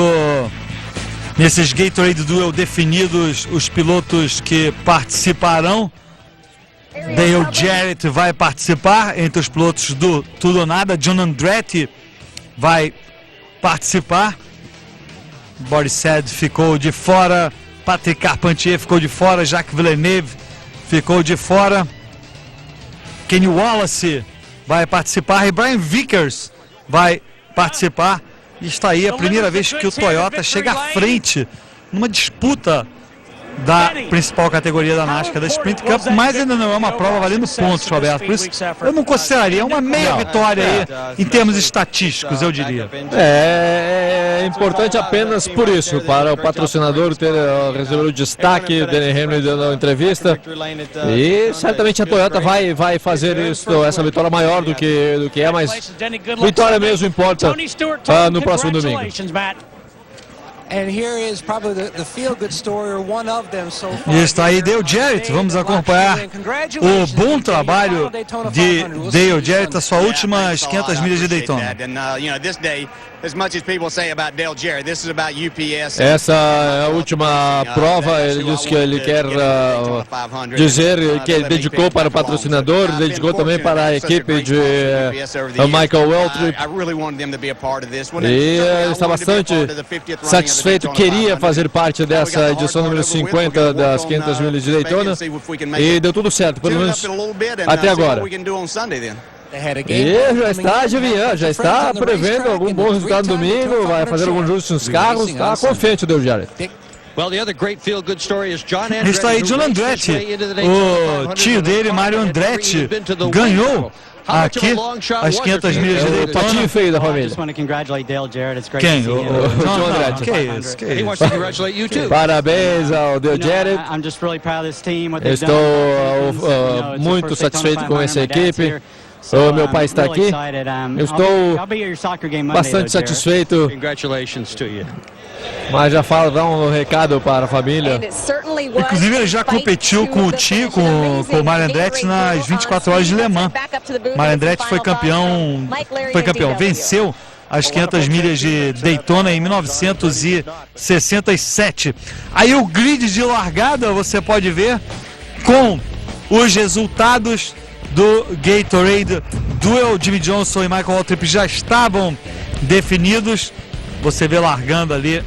nesses Gatorade Duel definidos os pilotos que participarão. Dale Jarrett vai participar entre os pilotos do Tudo ou Nada. John Andretti vai participar. Boris Said ficou de fora. Patrick Carpentier ficou de fora. Jacques Villeneuve ficou de fora. Kenny Wallace vai participar. E Brian Vickers vai participar. E está aí a primeira vez que o Toyota chega à frente numa disputa da principal categoria da NASCAR, da Sprint Cup, mas ainda não é uma prova valendo pontos, Roberto. Por isso, eu não consideraria uma meia vitória aí, em termos estatísticos, eu diria. É importante apenas por isso, para o patrocinador ter recebido o destaque, o Danny Henry dando a entrevista, e certamente a Toyota vai fazer isso, essa vitória maior do que é, mas vitória mesmo importa no próximo domingo. E está aí Dale Jarrett. Vamos acompanhar o bom trabalho de Dale Jarrett, a sua última 500 milhas de Daytona. Essa é a última prova. Ele disse que ele quer dizer que ele dedicou para o patrocinador, dedicou também para a equipe de Michael Waltrip. E ele está bastante satisfeito, queria fazer parte dessa edição número 50 das 500 milhas de Daytona e deu tudo certo, pelo menos até agora. E já está adivinhando, já está prevendo algum bom resultado no domingo, vai fazer algum ajuste nos carros, está confiante o Dale Jarrett. Está aí John Andretti, o tio dele, Mario Andretti, ganhou aqui, as 500 milhas de O Daytona. patinho feio da família. Quem? John Andretti. Que isso, que He isso. wants to congratulate you too. Parabéns ao Dale Jarrett. Estou muito satisfeito com essa equipe. O meu pai está aqui. Eu estou bastante satisfeito, Congratulations to you. mas já falo, dá um recado para a família. Inclusive ele já competiu com o Tio, com o Mario Andretti nas 24 horas de Le Mans. Mario Andretti foi campeão, venceu as 500 milhas de Daytona em 1967. Aí o grid de largada você pode ver com os resultados do Gatorade Duel. Jimmy Johnson e Michael Waltrip já estavam definidos. Você vê largando ali,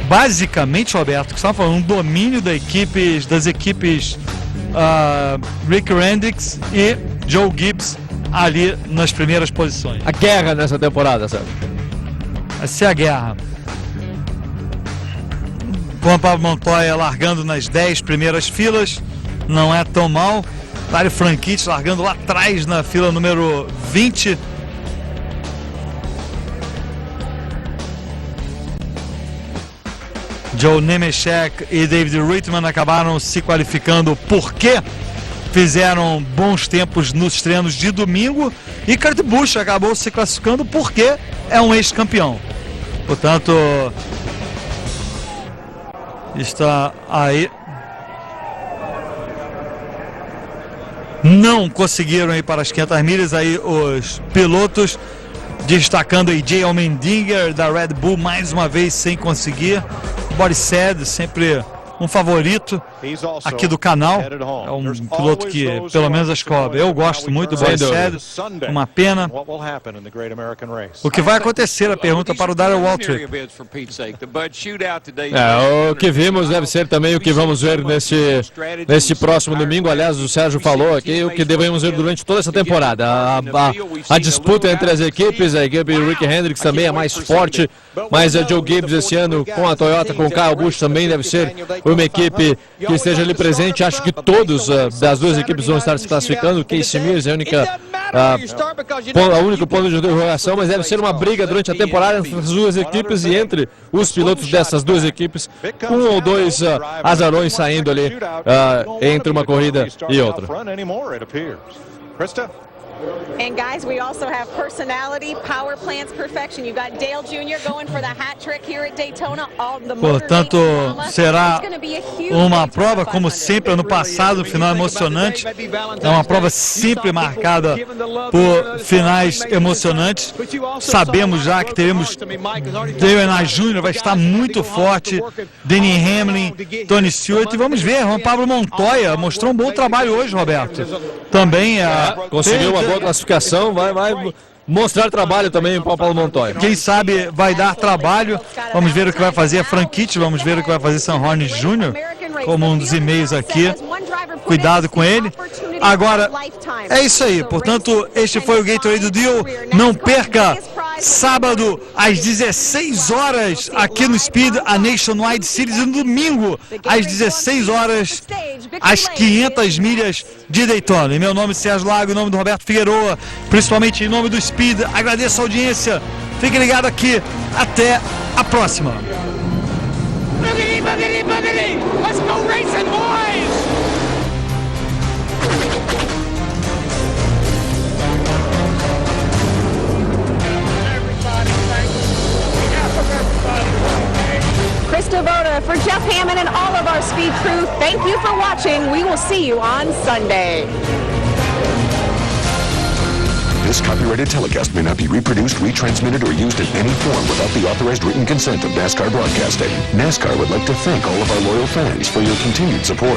basicamente, Roberto, que estava falando, um domínio das equipes Rick Hendricks e Joe Gibbs ali nas primeiras posições. A guerra nessa temporada, sabe? Vai ser a guerra. Juan Pablo Montoya largando nas 10 primeiras filas, não é tão mal. Dario Franchitti largando lá atrás na fila número 20. Joe Nemechek e David Rittman acabaram se qualificando porque fizeram bons tempos nos treinos de domingo, e Kurt Busch acabou se classificando porque é um ex-campeão. Portanto, está aí. Não conseguiram ir para as 500 milhas, aí os pilotos, destacando aí Jay Allmendinger da Red Bull, mais uma vez sem conseguir. Boris Said, sempre um favorito aqui do canal, é um piloto que, pelo menos as cobras, eu gosto muito do Boris Said, uma pena. O que vai acontecer, a pergunta para o Darrell Waltrip. O que vimos deve ser também o que vamos ver nesse próximo domingo. Aliás, o Sérgio falou aqui o que devemos ver durante toda essa temporada. A disputa entre as equipes, a equipe Rick Hendricks também é mais forte, mas a Joe Gibbs esse ano com a Toyota, com o Kyle Busch, também deve ser uma equipe que esteja ali presente. Acho que todos das duas equipes vão estar se classificando. O Casey Mears é o único ponto de interrogação, mas deve ser uma briga durante a temporada entre as duas equipes e entre os pilotos dessas duas equipes, um ou dois azarões saindo ali entre uma corrida e outra. And guys, we also have personality, power plants, perfection. You got Dale Jr. going for the hat trick here at Daytona. All the Portanto, será uma prova, como sempre, ano passado, um final emocionante. É uma prova sempre marcada por finais emocionantes. Sabemos já que teremos Dale Earnhardt Jr. vai estar muito forte, Denny Hamlin, Tony Stewart, e vamos ver, Juan Pablo Montoya mostrou um bom trabalho hoje, Roberto. Também conseguiu uma boa classificação, vai mostrar trabalho também o Paulo Montoya. Quem sabe vai dar trabalho. Vamos ver o que vai fazer a Franchitti, vamos ver o que vai fazer Sanhorn Jr., como um dos e-mails aqui. Cuidado com ele. Agora, é isso aí. Portanto, este foi o Gatorade Deal. Não perca, sábado, às 16 horas, aqui no Speed, a Nationwide Series, e no domingo, às 16 horas, as 500 milhas de Daytona. Em meu nome, Sérgio Lago, em nome do Roberto Figueroa, principalmente em nome do Speed, agradeço a audiência. Fique ligado aqui. Até a próxima. Boogity, boogity, boogity! Let's go racing, boys! Krista Voda, for Jeff Hammond and all of our speed crew, thank you for watching. We will see you on Sunday. This copyrighted telecast may not be reproduced, retransmitted, or used in any form without the authorized written consent of NASCAR Broadcasting. NASCAR would like to thank all of our loyal fans for your continued support.